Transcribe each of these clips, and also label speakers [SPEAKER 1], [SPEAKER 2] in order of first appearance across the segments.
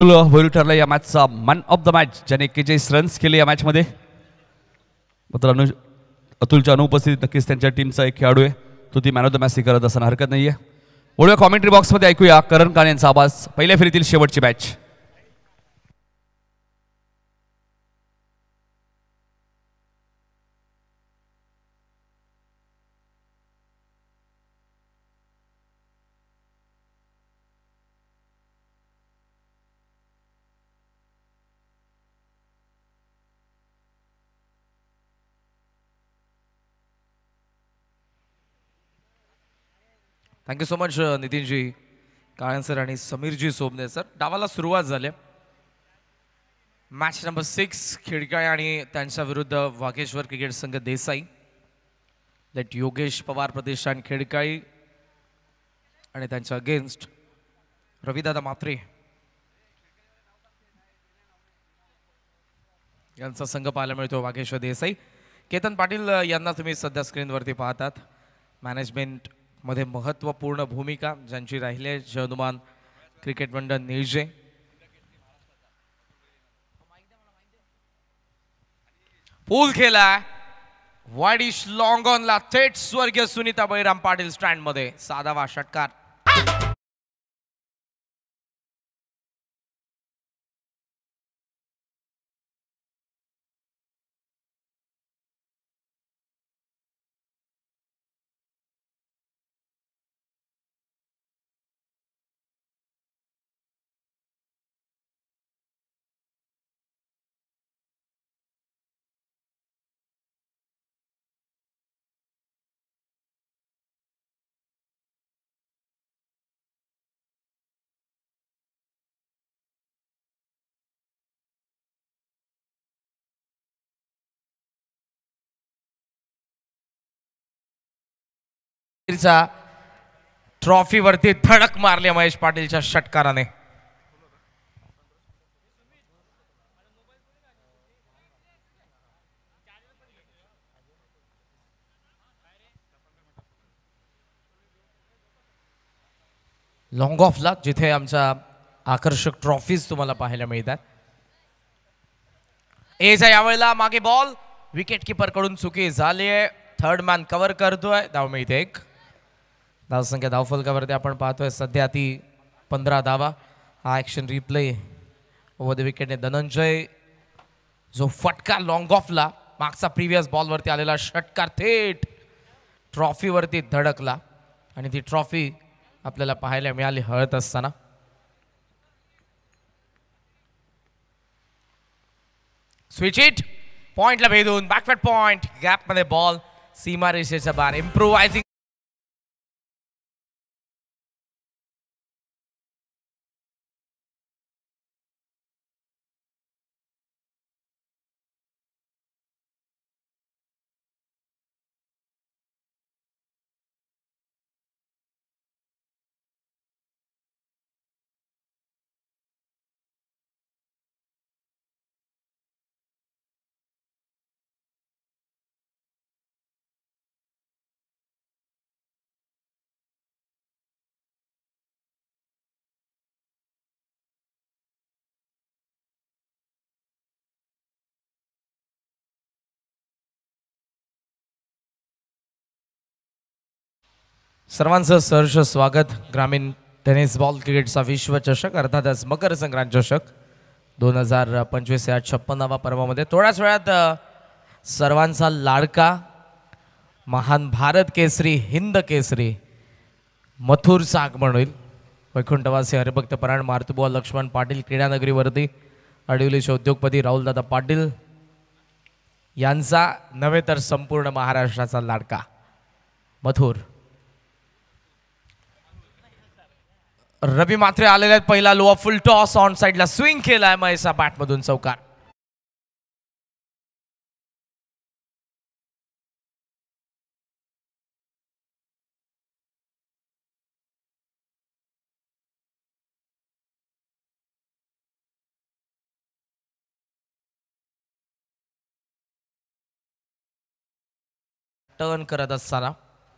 [SPEAKER 1] वैरू ठरला या मॅचचा man of the match, ज्याने 41 रन्स केले या मॅचमध्ये. मात्र अतुलच्या अनुपस्थितीत नक्कीच त्यांच्या टीमचा एक खेळाडू आहे, तो ती मॅन ऑफ द मॅच करत असताना हरकत नाहीये. वळूया कॉमेंट्री बॉक्समध्ये, ऐकूया करण काणे यांचा आवाज. पहिल्या फेरीतील शेवटची match.
[SPEAKER 2] Thank you so much Nitinji, Kalan sir आणि समीरजी सोबने सर. डावाला सुरुवात झाली. मॅच नंबर 6 खेडकाळे आणि त्यांच्या विरुद्ध वाघेश्वर क्रिकेट संघ देसाई. लेट योगेश पवार प्रतिष्ठान खेडकाळी आणि त्यांच्या अगेन्स्ट रविदादा मात्रे यांचा संघ पाहायला मिळतो वाघेश्वर देसाई. केतन पाटील यांना तुम्ही सध्या स्क्रीनवरती पाहतात. मॅनेजमेंट मध्ये महत्त्वपूर्ण भूमिका ज्यांची राहिली आहे, हनुमान क्रिकेट मंडळ निर्जे. पूल खेळला वाईडिश लॉंग ऑनला थेट स्वर्गीय सुनीता बळीराम पाटील स्टँड मध्ये. साधावा षटकार. ट्रॉफी वरती धडक मारली महेश पाटीलच्या षटकाराने. लॉंग ऑफला जिथे आमच्या आकर्षक ट्रॉफीज तुम्हाला पाहायला मिळतात. एजा यावेळेला मागे बॉल विकेट किपर कडून चुकी झाली आहे. थर्ड मॅन कव्हर करतोय. धाव मिळते एक. धावसंख्या धावफलकावरती आपण पाहतोय सध्या ती 15 धावा. हा ॲक्शन रिप्ले ओव्हर द विकेटने धनंजय जो फटका लॉंग ऑफला मागचा प्रिव्हियस बॉलवरती आलेला षटकार थेट ट्रॉफीवरती धडकला आणि ती ट्रॉफी आपल्याला पाहायला मिळाली हळत असताना. स्विच इट पॉइंटला भेदून बॅकवर्ड पॉइंट गॅप मध्ये बॉल सीमा रेषेच्या बाहेर. इम्प्रोवायझिंग सर्वांचं सहर्ष स्वागत. ग्रामीण टेनिस बॉल क्रिकेटचा विश्वचषक अर्थातच मकर संक्रांत चषक 2025 या 56व्या पर्वामध्ये थोड्याच वेळात सर्वांचा लाडका महान भारत केसरी हिंद केसरी मथुरचं आगमन होईल. वैकुंठवासी हरिभक्त परायण मारुतीबुवा लक्ष्मण पाटील क्रीडानगरीवरती अडवलीचे उद्योगपती राहुलदादा पाटील यांचा नव्हे तर संपूर्ण महाराष्ट्राचा लाडका मथुर. रवी मात्रे आलेले आहेत. पहिला लो फुल टॉस ऑन साइडला स्विंग केलाय महेशा बॅटमधून चौकार. टर्न करत असताना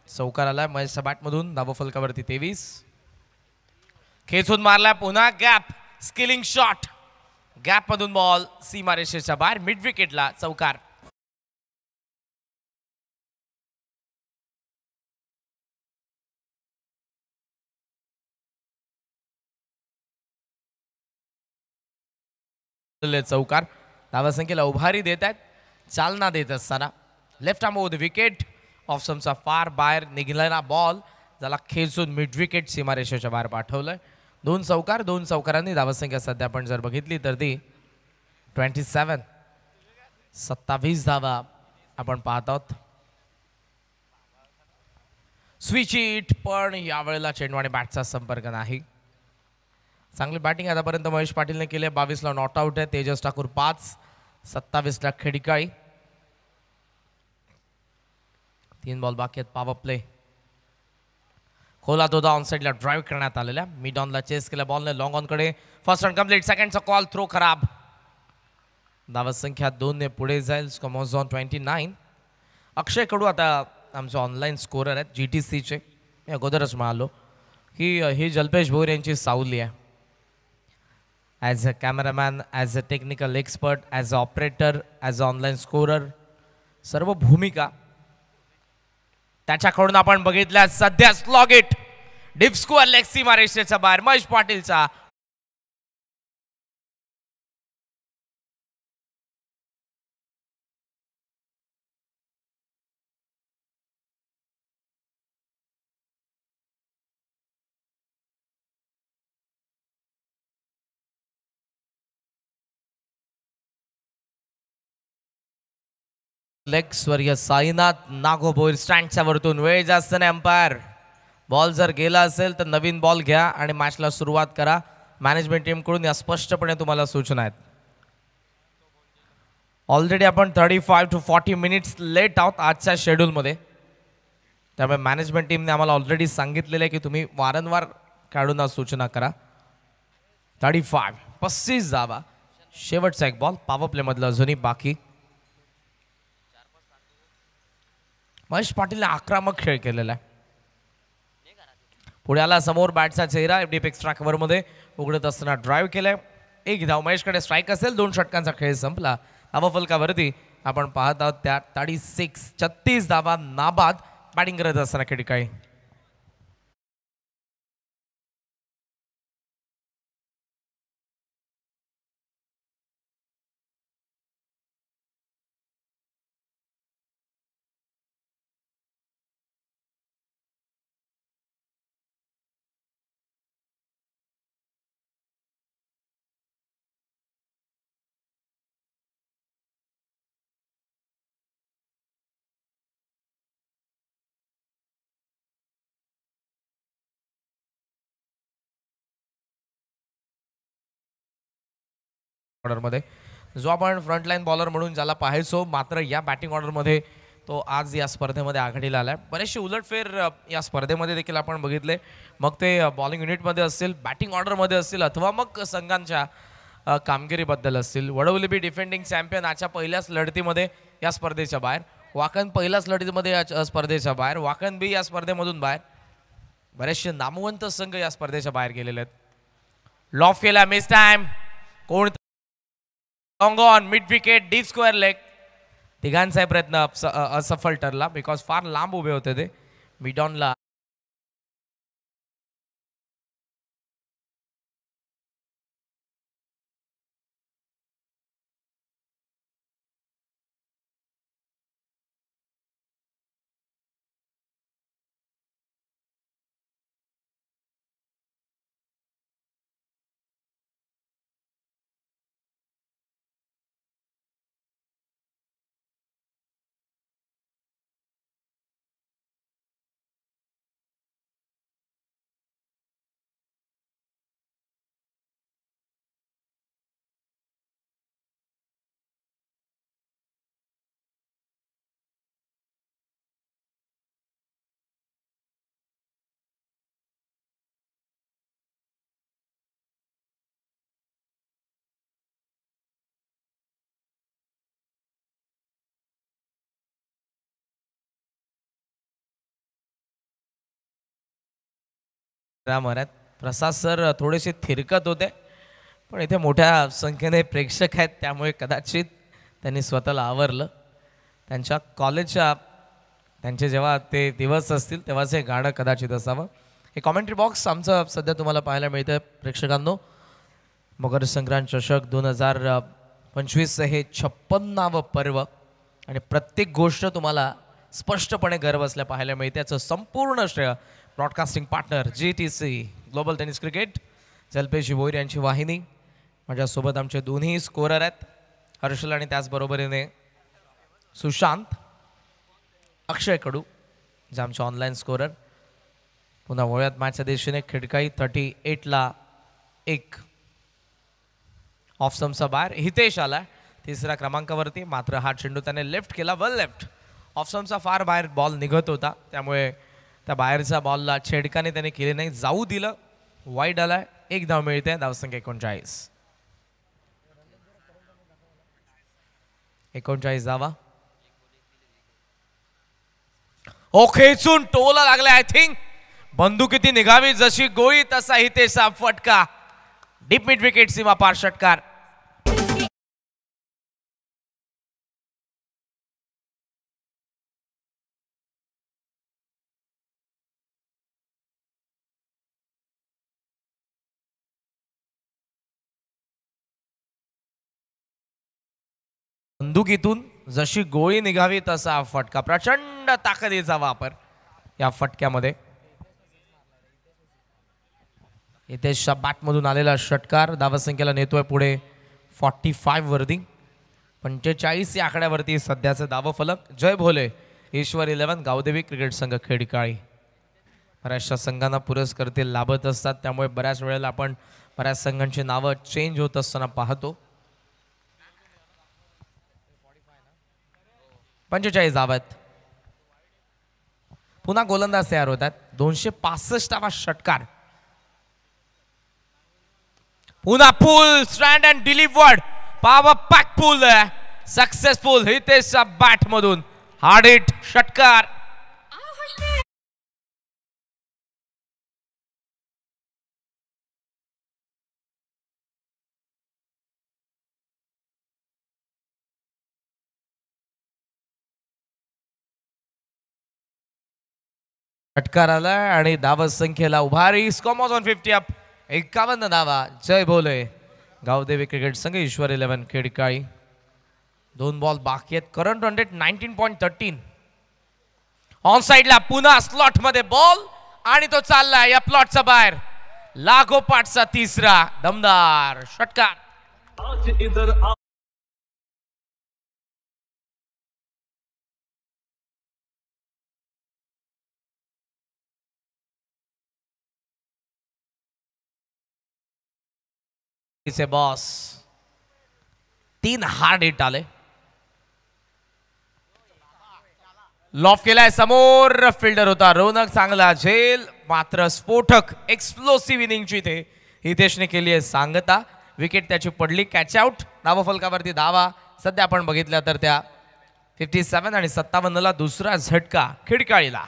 [SPEAKER 2] चौकार आलाय महेशच्या बॅटमधून. धावफलकावरती 23. खेचून मारला पुन्हा गॅप स्किलिंग शॉट, गॅप मधून बॉल सीमारेषेच्या बाहेर, मिड विकेटला चौकार. चौकार. धावसंख्येला उभारी देत आहेत, चालना देत असताना left arm over the wicket. Off स्टंपचा फार बाहेर निघालेला बॉल ज्याला खेचून मिड विकेट सीमारेषेच्या बाहेर पाठवलंय. 2 चौकार, 2 चौकारांनी धावसंख्या सध्या आपण जर बघितली तर ती 27, 27 धावा आपण पाहत आहोत. स्विच इट, पण यावेळेला चेंडू आणि बॅटचा संपर्क नाही. चांगली बॅटिंग आतापर्यंत महेश पाटीलने केली आहे. 22ला नॉट आउट आहे. तेजस ठाकूर 5, 27ला खेडिकाळी. 3 बॉल बाकी आहेत. पॉवर प्ले खोला दोदा ऑन साईडला ड्राईव्ह करण्यात आलेल्या. मिड ऑनला चेस केल्या बॉलने लॉंग ऑनकडे. First run complete. सेकंडचा कॉल, थ्रो खराब. धावसंख्या 2 ने पुढे जाईल. स्कोमॉज ऑन 29. अक्षय कडू आता आमचे ऑनलाईन स्कोरर आहेत GTCचे. मी अगोदरच म्हणालो की ही जल्पेश भोर यांची सावली आहे. As a cameraman, as a technical expert, as a operator, as a online scorer, सर्व भूमिका त्याच्याकडून आपण बघितल्या. सध्या slog it, deep square leg सीमारेषेच्या बाहेर. महेश पाटीलचा लेग स्वर्गीय साईनाथ नागोबोर. स्टँडच्या वरतून वेळ जास्त नाही. अंपायर बॉल जर गेला असेल तर नवीन बॉल घ्या आणि मॅचला सुरुवात करा. मॅनेजमेंट टीमकडून या स्पष्टपणे तुम्हाला सूचना आहेत. ऑलरेडी आपण 35 to 40 मिनिट्स लेट आहोत आजच्या शेड्यूलमध्ये. त्यामुळे मॅनेजमेंट टीमने आम्हाला ऑलरेडी सांगितलेलं आहे की तुम्ही वारंवार खेळाडूंना सूचना करा. 35 धावा. शेवटचा एक बॉल पॉवर प्लेमधलं अजूनही बाकी. महेश पाटीलने आक्रमक खेळ केलेला आहे. पुढे आला समोर बॅटचा चेहरा. डीप एक्स्ट्रा कव्हरमध्ये उघडत असताना ड्राईव्ह केलाय. 1 धाव. महेशकडे स्ट्राईक असेल. 2 षटकांचा खेळ संपला. धावफलकावरती आपण पाहत आहोत त्या 36 धावा नाबाद. बॅटिंग करत असताना खेळी ऑर्डरमध्ये जो आपण फ्रंटलाईन बॉलर म्हणून ज्याला पाहायचो, मात्र या बॅटिंग ऑर्डरमध्ये तो आज या स्पर्धेमध्ये आघाडीला आला आहे. बरेचसे उलटफेर या स्पर्धेमध्ये देखील आपण बघितले. मग ते बॉलिंग युनिटमध्ये असतील, बॅटिंग ऑर्डरमध्ये असतील, अथवा मग संघांच्या कामगिरीबद्दल असतील. वडवलिपी डिफेंडिंग चॅम्पियन आजच्या पहिल्याच लढतीमध्ये या स्पर्धेच्या बाहेर. वाकण पहिल्याच लढतीमध्ये या स्पर्धेच्या बाहेर. वाकण बी या स्पर्धेमधून बाहेर. बरेचसे नामवंत संघ या स्पर्धेच्या बाहेर गेलेले आहेत. लॉफ केला, मिस टाइम. कोण long on, mid wicket, deep square leg. तिघांचा प्रयत्न असफल ठरला बिकॉज फार लांब उभे होते ते. मिड ऑनला मऱ्यात प्रसाद सर थोडेसे थिरकत होते. पण इथे मोठ्या संख्येने प्रेक्षक आहेत त्यामुळे कदाचित त्यांनी स्वतःला आवरलं. त्यांच्या कॉलेजच्या त्यांचे जेव्हा ते दिवस असतील तेव्हाच हे गाणं कदाचित असावं. हे कॉमेंट्री बॉक्स आमचं सध्या तुम्हाला पाहायला मिळतं प्रेक्षकांनो. मकर संक्रांत चषक 2025 हे 56वे पर्व आणि प्रत्येक गोष्ट तुम्हाला स्पष्टपणे घर बसल्या पाहायला मिळते. याचं संपूर्ण श्रेय broadcasting partner GTC global tennis cricket, Jalpesh Bhoir यांची वाहिनी. माझ्यासोबत आमचे दोन्ही स्कोरर आहेत, हर्षल आणि त्याचबरोबरीने सुशांत. अक्षय कडू जे आमचे ऑनलाईन स्कोरर. पुन्हा वळूयात मॅचच्या दिशेने. खिडकाई 38ला 1 ऑफ स्टंपचा बाहेर. हितेश आला 3ऱ्या क्रमांकावरती, मात्र हा चेंडू त्याने लेफ्ट केला, वेल लेफ्ट. ऑफ स्टंपचा फार बाहेर बॉल निघत होता त्यामुळे त्या बाहेरच्या बॉलला छेडकाने त्याने केले नाही, जाऊ दिलं. वाईड आलाय. 1 धाव मिळते. धावसंख्या 39 धावा. ओ खेचून टोला लागला. आय थिंक बंदुकीती निघावी जशी गोळी तसा हितेशचा फटका. डीप मिड विकेट सीमा पार षटकार. बंदुकीतून जशी गोळी निघावी तसा फटका. प्रचंड ताकदीचा वापर या फटक्यामध्ये. हितेशच्या बॅटमधून आलेला षटकार धावसंख्येला नेतोय पुढे 45 वरती. 45 या आकड्यावरती सध्याचं धावफलक. जय भोले ईश्वर 11 गावदेवी क्रिकेट संघ खेडकाळी. बऱ्याचशा संघांना पुरस्कर्ते लाभत असतात त्यामुळे बऱ्याच वेळेला आपण बऱ्याच संघांची नावं चेंज होत असताना पाहतो. 45 धावात. पुन्हा गोलंदाज तयार होतात. 265वा षटकार. पुन्हा pull strand and delivered. Power pack pull successful हितेशच्या बॅट मधून हार्ड हिट षटकार. षटकार आला आणि धावसंख्येला उभारी. Score on 50 up. 51 धावा. जय भोले गावदेवी क्रिकेट संघ ईश्वर 11 खेडकाळी. 2 बॉल बाकी आहेत. Current run rate 19.13. ऑन साइडला पुन्हा स्लॉट मध्ये बॉल आणि तो चालला या प्लॉटचा बाहेर. लागोपाठचा 3रा दमदार षटकार. बॉस 3 हार्ड हिट आले. लॉफ केलाय. समोर फिल्डर होता रौनक. चांगला झेल, मात्र स्फोटक एक्सप्लोसिव्ह इनिंगची इथे हितेशने केली आहे सांगता. विकेट त्याची पडली. Catch out. धावफलकावरती धावा सध्या आपण बघितल्या तर त्या 57 आणि 57ला दुसरा झटका खिडकाळीला.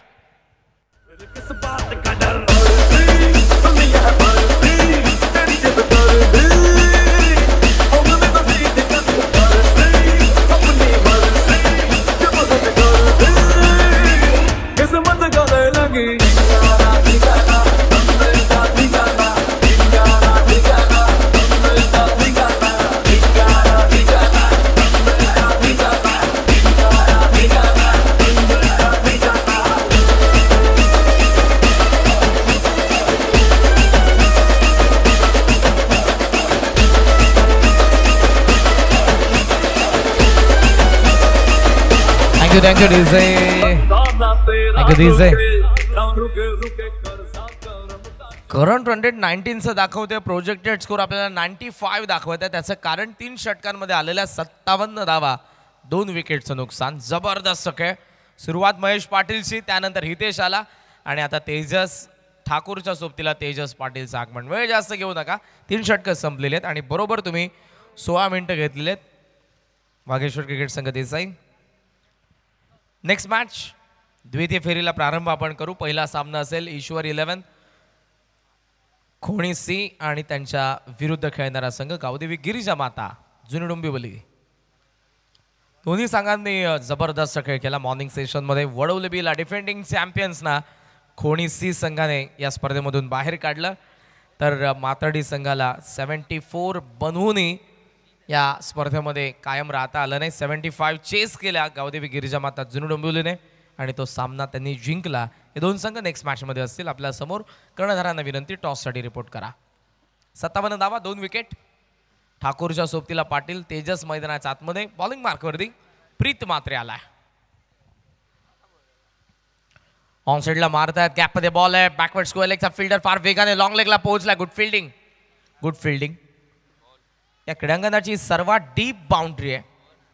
[SPEAKER 2] Thank you DJ. Thank you DJ. Current run rate 19 दाखवते. प्रोजेक्टेड स्कोर आपल्याला 95 दाखवत आहे. त्याचं कारण 3 षटकांमध्ये आलेल्या 57 धावा, 2 विकेटचं नुकसान. जबरदस्त आहे. सुरुवात महेश पाटीलची, त्यानंतर हितेश आला आणि आता तेजस ठाकूरच्या सोबतीला तेजस पाटीलचं आगमन. वेळ जास्त घेऊ नका. 3 षटकं संपलेले आहेत आणि बरोबर तुम्ही 16 मिनिटं घेतलेले आहेत. वाघेश्वर क्रिकेट संघ देसाई. नेक्स्ट मॅच द्वितीय फेरीला प्रारंभ आपण करू. पहिला सामना असेल ईश्वर 11 खोणी सी आणि त्यांच्या विरुद्ध खेळणारा संघ गावदेवी गिरिजा माता जुनी डोंबिवली. दोन्ही संघांनी जबरदस्त खेळ केला मॉर्निंग सेशनमध्ये. वडवलीला डिफेंडिंग चॅम्पियन्सना खोणी सी संघाने या स्पर्धेमधून बाहेर काढलं, तर मातर्डी संघाला 74 बनवूनही या स्पर्धेमध्ये कायम राहता आलं नाही. 75 चेस केल्या गावदेवी गिरिजा माता जुनी डोंबिवलीने आणि तो सामना त्यांनी जिंकला. हे दोन संघ नेक्स्ट मॅचमध्ये असतील. आपल्या समोर कर्णधारांना विनंती, टॉससाठी रिपोर्ट करा. 57 धावा, 2 विकेट. ठाकूरच्या सोबतीला पाटील. तेजस मैदानाच्या आतमध्ये बॉलिंग मार्कवरती प्रीत मात्रे आलाय. ऑन साईडला मारतायत, गॅपमध्ये बॉल आहे. बॅकवर्ड स्क्वेअर लेगचा फिल्डर फार वेगाने लॉंग लेगला पोहोचला. Good fielding, good fielding. या क्रीडांगणाची सर्वात डीप बाउंड्री आहे,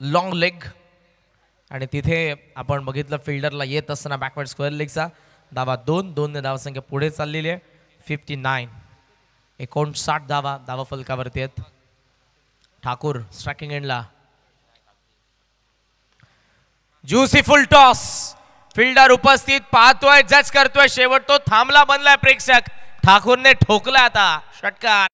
[SPEAKER 2] लॉंग लेग, आणि तिथे आपण बघितलं फिल्डरला येत असताना बॅकवर्ड स्क्वेअर लेगचा धावा 2 ने धावसंख्या पुढे चाललेली आहे. 59 59 धावा धावा फलकावरती आहेत. ठाकूर स्ट्रायकिंग एंडला. ज्युसीफुल टॉस. फिल्डर उपस्थित, पाहतोय, जज करतोय, शेवट तो थांबला बनलाय. प्रेक्षक ठाकूरने ठोकला. आता षटकार.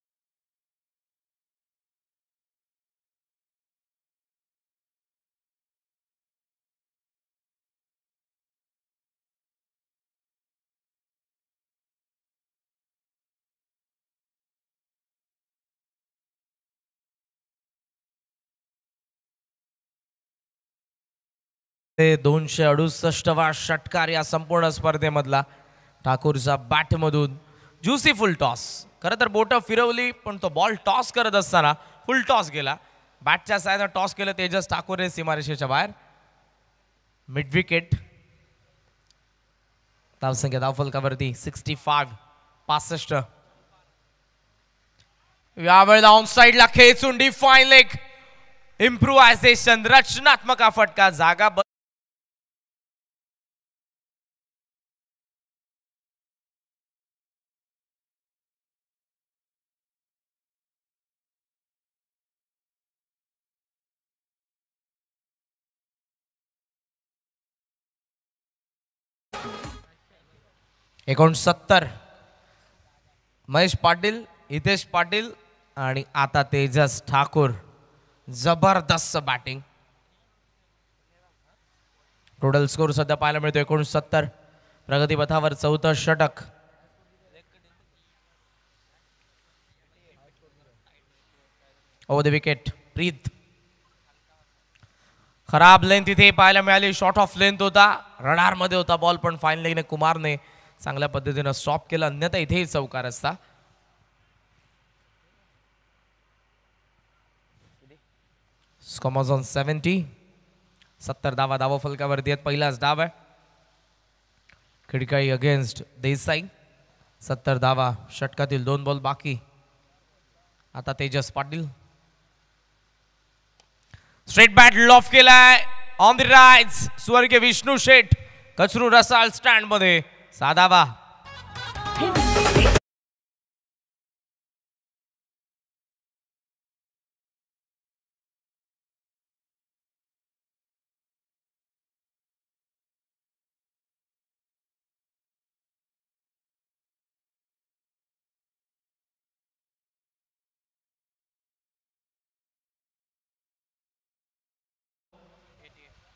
[SPEAKER 2] ते 268वा षटकार या संपूर्ण स्पर्धेमधला ठाकूरचा बॅटमधून. ज्युसीफुल टॉस. खरं तर बोटं फिरवली, पण तो बॉल टॉस करत असताना फुल टॉस गेला. बॅटच्या साहाय्याने टॉस केलं तेजस ठाकूरने सीमारेषेच्या बाहेर. Mid wicket. धावसंख्या धावफलकावरती 65. यावेळेला ऑन साईडला खेचून डिफाईन लेग. इम्प्रुव्हायझेशन, रचनात्मक फटका. जागा एकोणसत्तर. महेश पाटील, हितेश पाटील आणि आता तेजस ठाकूर. जबरदस्त बॅटिंग. टोटल स्कोर सध्या पाहायला मिळतो 69. प्रगतीपथावर चौथं षटक. ओव्हर द विकेट प्रीत. खराब लेंथ तिथे पाहायला मिळाली. शॉर्ट ऑफ लेंथ होता, रडार मध्ये होता बॉल, पण फाईन लेगने कुमारने चांगल्या पद्धतीने स्टॉप केला. अन्यथा इथेही चौकार असता. स्कॉमॉझॉन 70 धावा धावा फलकावरती आहेत. पहिलाच डाव आहे. खिडकाई अगेन्स्ट देसाई. 70 धावा, षटकातील 2 बॉल बाकी. आता Tejas Patil. Straight bat loaf केलाय. ऑन द राइज स्वर्गीय विष्णू शेठ कचरू रसाळ स्टँड मध्ये. 6 धावा.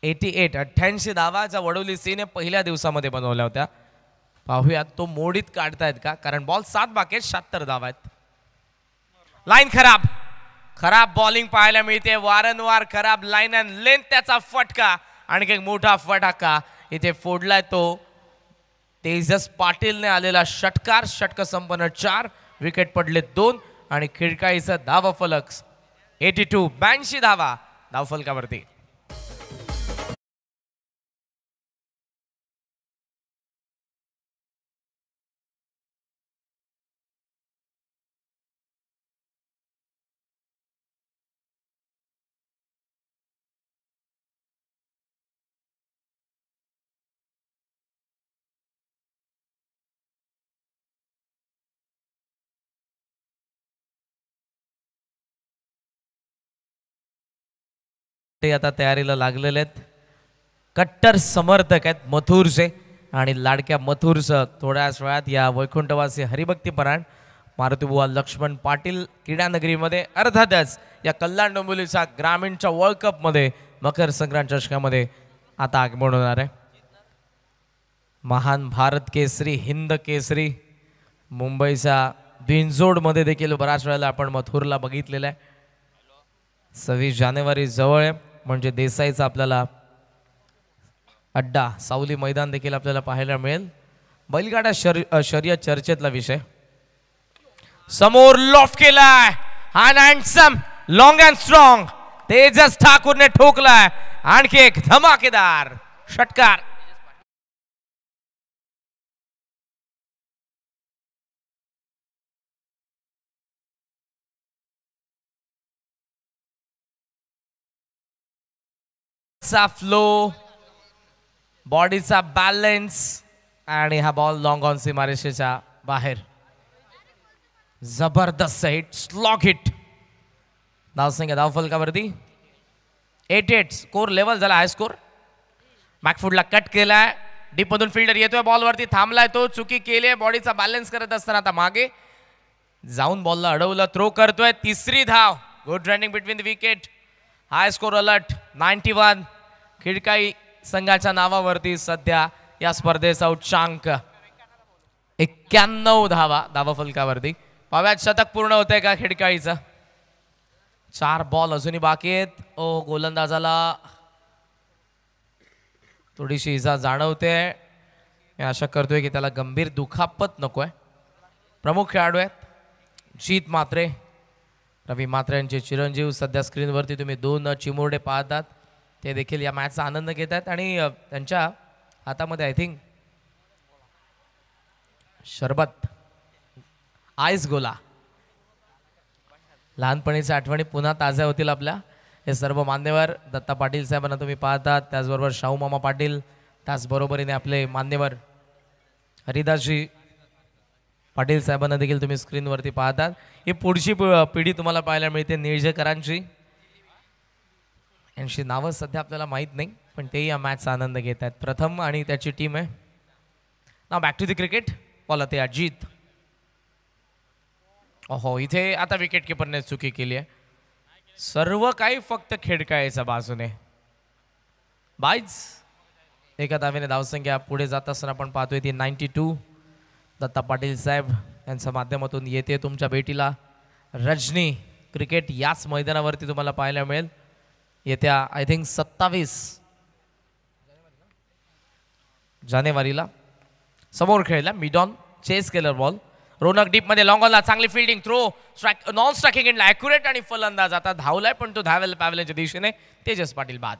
[SPEAKER 2] एटी 88 धावाच्या वडोली सीने पहिल्या दिवसामध्ये बनवल्या होत्या. पाहूयात तो मोडीत काढतायत का, कारण बॉल 7 बाकी आहेत. 76 धावा आहेत. लाईन खराब. खराब बॉलिंग पाहायला मिळते. वारंवार खराब लाईन अँड लेंथ. त्याचा फटका, आणखी एक मोठा फटका इथे फोडलाय तो तेजस पाटीलने आलेला षटकार. षटक संपन्न 4, विकेट पडले 2 आणि खिडकाईचा धावा फलक 82 धावा धावफलकावरती. ते आता तयारीला लागलेले आहेत. कट्टर समर्थक आहेत मथुरचे आणि लाडक्या मथुरचं थोड्याच वेळात या वैकुंठवासी हरिभक्तीपरायण मारुतीबुवा लक्ष्मण पाटील क्रीडानगरीमध्ये अर्थातच या कल्याण डोंबिवलीच्या ग्रामीणच्या वर्ल्ड कपमध्ये मकर संक्रांत चषकामध्ये आता आगमन होणार आहे. महान भारत केसरी हिंद केसरी मुंबईच्या बिनजोडमध्ये देखील बऱ्याच वेळेला आपण मथुरला बघितलेलं आहे. 26 जानेवारी जवळ आहे म्हणजे देसाईचा आपल्याला अड्डा सावली मैदान देखील आपल्याला पाहायला मिळेल. बैलगाडा शर्यत चर्चेतला विषय. समोर लॉफ केलाय हा handsome long and strong Tejas ठाकूरने ठोकलाय. आणखी एक धमाकेदार षटकार. चा फ्लो बॉडीचा बॅलन्स आणि हा बॉल लॉंग ऑन सीमारेषेच्या बाहेर. जबरदस्त हिट स्लॉग हिट. धावसंख्या धावफलकावरती 8-8 स्कोर लेवल झाला. हाय स्कोर. बॅकफुटला कट केलाय. डीप मधून फिल्डर येतोय बॉलवरती थांबलाय तो. चुकी केली बॉडीचा बॅलन्स करत असताना आता मागे जाऊन बॉलला अडवलं. थ्रो करतोय. तिसरी धाव. Good running between the wicket. High score alert 91. खिडकाई संघाच्या नावावरती सध्या या स्पर्धेचा उच्चांक 91 धावा धावफलकावरती. पाव्यात शतक पूर्ण होतंय का खिडकाईचं. 4 बॉल अजूनही बाकी आहेत. ओ गोलंदाजाला थोडीशी इजा जाणवते. मी आशा करतोय की त्याला गंभीर दुखापत नकोय. प्रमुख खेळाडू आहेत जीत मात्रे रवी मात्रे यांचे चिरंजीव. सध्या स्क्रीनवरती तुम्ही 2 चिमुरडे पाहतात. ते देखील या मॅचचा आनंद घेत आहेत आणि त्यांच्या हातामध्ये आय थिंक शरबत आईस गोला. लहानपणीच्या आठवणी पुन्हा ताज्या होतील आपल्या. हे सर्व मान्यवर दत्ता पाटील साहेबांना तुम्ही पाहतात. त्याचबरोबर शाहू मामा पाटील. त्याचबरोबरीने आपले मान्यवर हरिदासजी पाटील साहेबांना देखील तुम्ही स्क्रीनवरती पाहतात. ही पुढची पिढी तुम्हाला पाहायला मिळते निळजेकरांची. यांची नावं सध्या आपल्याला माहीत नाही पण तेही या मॅचचा आनंद घेत आहेत. प्रथम आणि त्याची टीम आहे. नाव back to the cricket. Ball ते अजित. ओहो इथे आता विकेट किपरने चुकी केली आहे. सर्व काही फक्त खेळकायच्या बाजूने. बाईज एका धावेने धावसंख्या पुढे जात असताना आपण पाहतोय ती 92. दत्ता पाटील साहेब यांच्या माध्यमातून येते तुमच्या भेटीला. रजनी क्रिकेट याच मैदानावरती तुम्हाला पाहायला मिळेल येत्या आय थिंक 27 जानेवारीला. समोर खेळला मिडॉन चेस केलर बॉल. रोनक डीप मध्ये लॉंग ऑनला चांगली fielding. Throw strike non striking एंडला ॲक्युरेट आणि फलंदाज आता धावलाय पण तो धावेल पॅव्हलियनच्या दिशेने. तेजस पाटील बाद.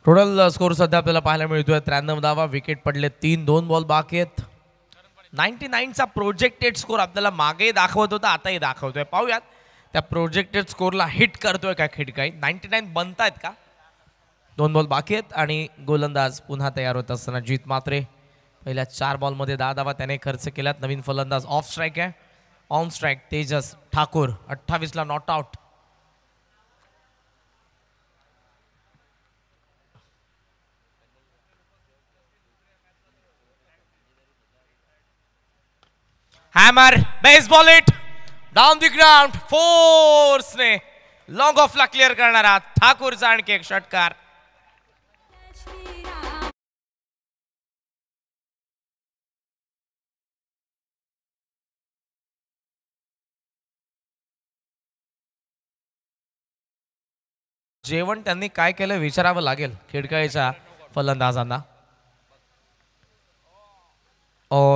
[SPEAKER 2] टोटल स्कोर सध्या आपल्याला पाहायला मिळतोय 93 धावा. विकेट पडले 3. 2 बॉल बाकी आहेत. 99चा प्रोजेक्टेड स्कोर आपल्याला मागे दाखवत होता आताही दाखवतोय. पाहूयात त्या प्रोजेक्टेड स्कोरला हिट करतोय का खिडकाई. 99 बनतायत का. 2 बॉल बाकी आहेत आणि गोलंदाज पुन्हा तयार होत असताना जीत मात्रे. पहिल्या 4 बॉलमध्ये 10 धावा त्याने खर्च केल्यात. नवीन फलंदाज ऑफ स्ट्राईक आहे. ऑन स्ट्राईक तेजस ठाकूर 28 ला not out. Hammer baseball hit down the ground फोर्सने लॉंग ऑफला क्लिअर करणारा ठाकूरचा आणखी एक षटकार. जेवण त्यांनी काय केलं विचारावं लागेल खिडकाईच्या फलंदाजांना.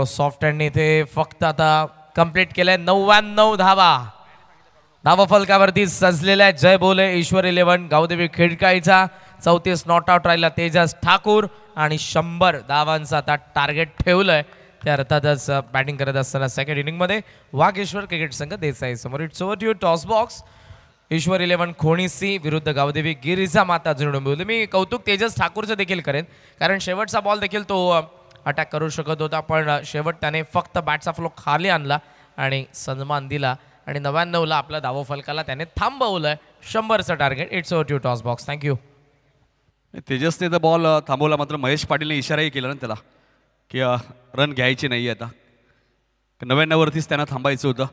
[SPEAKER 2] सॉफ्ट हँडने इथे फक्त आता कंप्लीट केलंय. 99 धावा धावफलकावरती सजलेल्या जय बोले ईश्वर 11 गावदेवी खिडकाईचा. 34 नॉट आउट राहिला तेजस ठाकूर आणि 100 धावांचा आता टार्गेट ठेवलंय त्या अर्थातच बॅटिंग करत असताना सेकंड इनिंगमध्ये वाघेश्वर क्रिकेट संघ देसाई समोर. It's over to you toss box. Ishwar 11 Khonisi विरुद्ध गावदेवी गिरिजा माता जुनी डोंबिवली. मी कौतुक तेजस ठाकूरचं देखील करेन, कारण शेवटचा बॉल देखील तो अटॅक करू शकत होता, पण शेवट त्याने फक्त बॅटचा फ्लो खाली आणला आणि सन्मान दिला आणि 99ला आपला धावा फलकाला त्याने थांबवलंय. 100चं target. It's over to you toss box. Thank you.
[SPEAKER 1] तेजसने तर बॉल थांबवला, मात्र महेश पाटीलने इशाराही केला ना त्याला की रन घ्यायची नाही आता. 99वरतीच त्यांना थांबायचं होतं.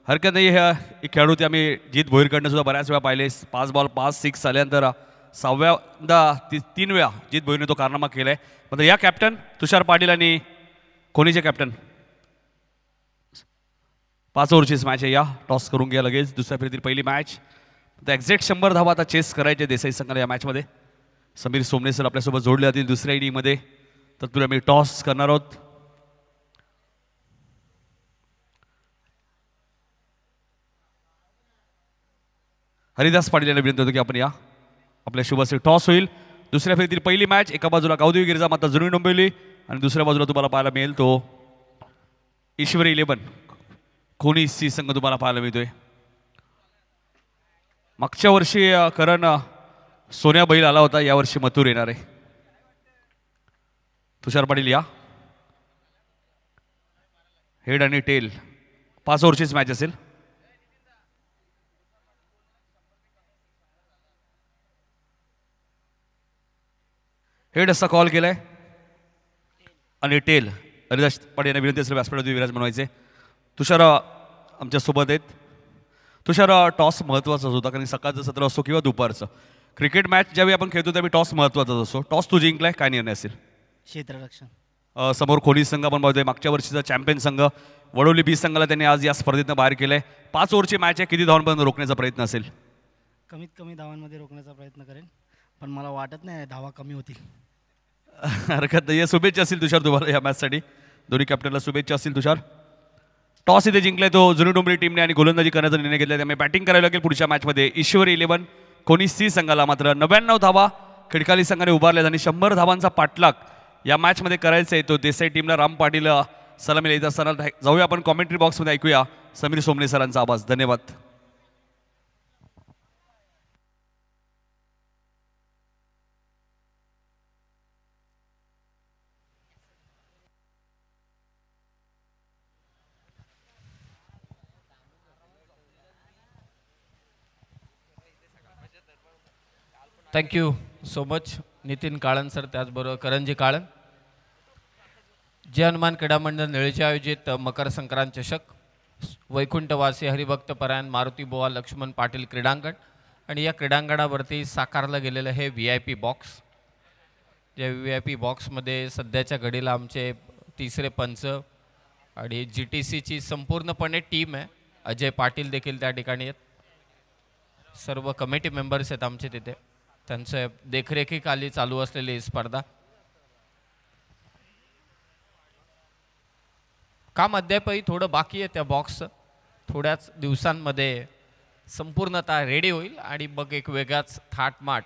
[SPEAKER 1] हरकत नाही. ह्या खेळाडू ते आम्ही जीत भोईरकडनं सुद्धा बऱ्याच वेळा पाहिले. 5 बॉल 5 6 आल्यानंतर 6व्यांदा 3 वेळा जीत भोईरने तो कारनामा केलाय. मात्र या कॅप्टन तुषार पाटील आणि कोणीचे कॅप्टन 5 ओव्हरचीच मॅच आहे. या टॉस करून घ्या लगेच. दुसऱ्या फेरीतील पहिली मॅच. आता एक्झॅक्ट 100 धावा आता चेस करायचे देसाई संघाला या मॅचमध्ये. समीर सोमने सर आपल्यासोबत जोडले जातील दुसऱ्या इनिंगमध्ये. तर तुला मी टॉस करणार आहोत. हरिदास पाटील यांना विनंती होतो की आपण या. आपल्या शुभश्री टॉस होईल. दुसऱ्या फेरीतील पहिली मॅच. एका बाजूला गावदेवी गिरिजा माता जुनी डोंबिवली आणि दुसऱ्या बाजूला तुम्हाला पाहायला मिळेल तो ईश्वरी 11 खोणीसी संघ तुम्हाला पाहायला मिळतोय. मागच्या वर्षी करण सोन्या बैल आला होता, यावर्षी मथुर येणार आहे. तुषार पाटील या. हेड आणि टेल 5 ओव्हरचीच मॅच असेल. हेड असा कॉल केलाय आणि टेल हरिदास पाटील यांना विनंती असेल व्यासपीठावर विराज बनवायचे. तुषार आमच्या सोबत आहेत. तुषार टॉस महत्त्वाचाच होता, कारण सकाळचं सत्र असो किंवा दुपारचं क्रिकेट मॅच ज्यावेळी आपण खेळतो त्यावेळी टॉस महत्त्वाचाच असतो. टॉस तू जिंकलाय, काय निर्णय असेल?
[SPEAKER 3] क्षेत्ररक्षण.
[SPEAKER 1] समोर खोली संघ आपण बघतोय, मागच्या वर्षीचा चॅम्पियन संघ वडोली बी संघाला त्यांनी आज या स्पर्धेतनं बाहेर केलंय. 5 ओव्हरची मॅच आहे. किती धावांपर्यंत रोखण्याचा प्रयत्न असेल?
[SPEAKER 3] कमीत कमी धावांमध्ये रोखण्याचा प्रयत्न करेन, पण मला वाटत नाही धावा कमी होतील.
[SPEAKER 1] हरकत नाही. शुभेच्छा असतील तुषार तुम्हाला या मॅचसाठी. दोन्ही कॅप्टनला शुभेच्छा असतील. तुषार टॉस इथे जिंकलाय तो जुनी डोंबिवली टीमने आणि गोलंदाजी करण्याचा निर्णय घेतला. त्यामुळे बॅटिंग करायला लागेल पुढच्या मॅचमध्ये. ईश्वरी 11 खोणीसी संघाला मात्र 99 धावा खिडकाली संघाने उभारल्यात आणि 100 धावांचा पाठलाग या मॅचमध्ये करायचा आहे. तो देसाई टीमला राम पाटील सलामी येत असताना जाऊया आपण कॉमेंट्री बॉक्समध्ये ऐकूया समीर सोमने सरांचा आवाज. धन्यवाद.
[SPEAKER 2] Thank you so much Nitin Kalan sir, त्याचबरोबर करणजी काळन. जय हनुमान क्रीडा मंडळ निळेचे आयोजित मकर संक्रांत चषक वैकुंठवासी हरिभक्त परायण मारुती बोवा लक्ष्मण पाटील क्रीडांगण आणि या क्रीडांगणावरती साकारलं गेलेलं हे VIP बॉक्स. ज्या VIP बॉक्समध्ये सध्याच्या घडीला आमचे तिसरे पंच आणि GTCची संपूर्णपणे टीम आहे. अजय पाटील देखील त्या ठिकाणी आहेत. सर्व कमिटी मेंबर्स आहेत आमचे तिथे. त्यांच्या देखरेखीखाली चालू असलेली स्पर्धा. काम अद्यापही थोडं बाकी आहे त्या बॉक्सचं. थोड्याच दिवसांमध्ये संपूर्णतः रेडी होईल आणि मग एक वेगळाच थाटमाट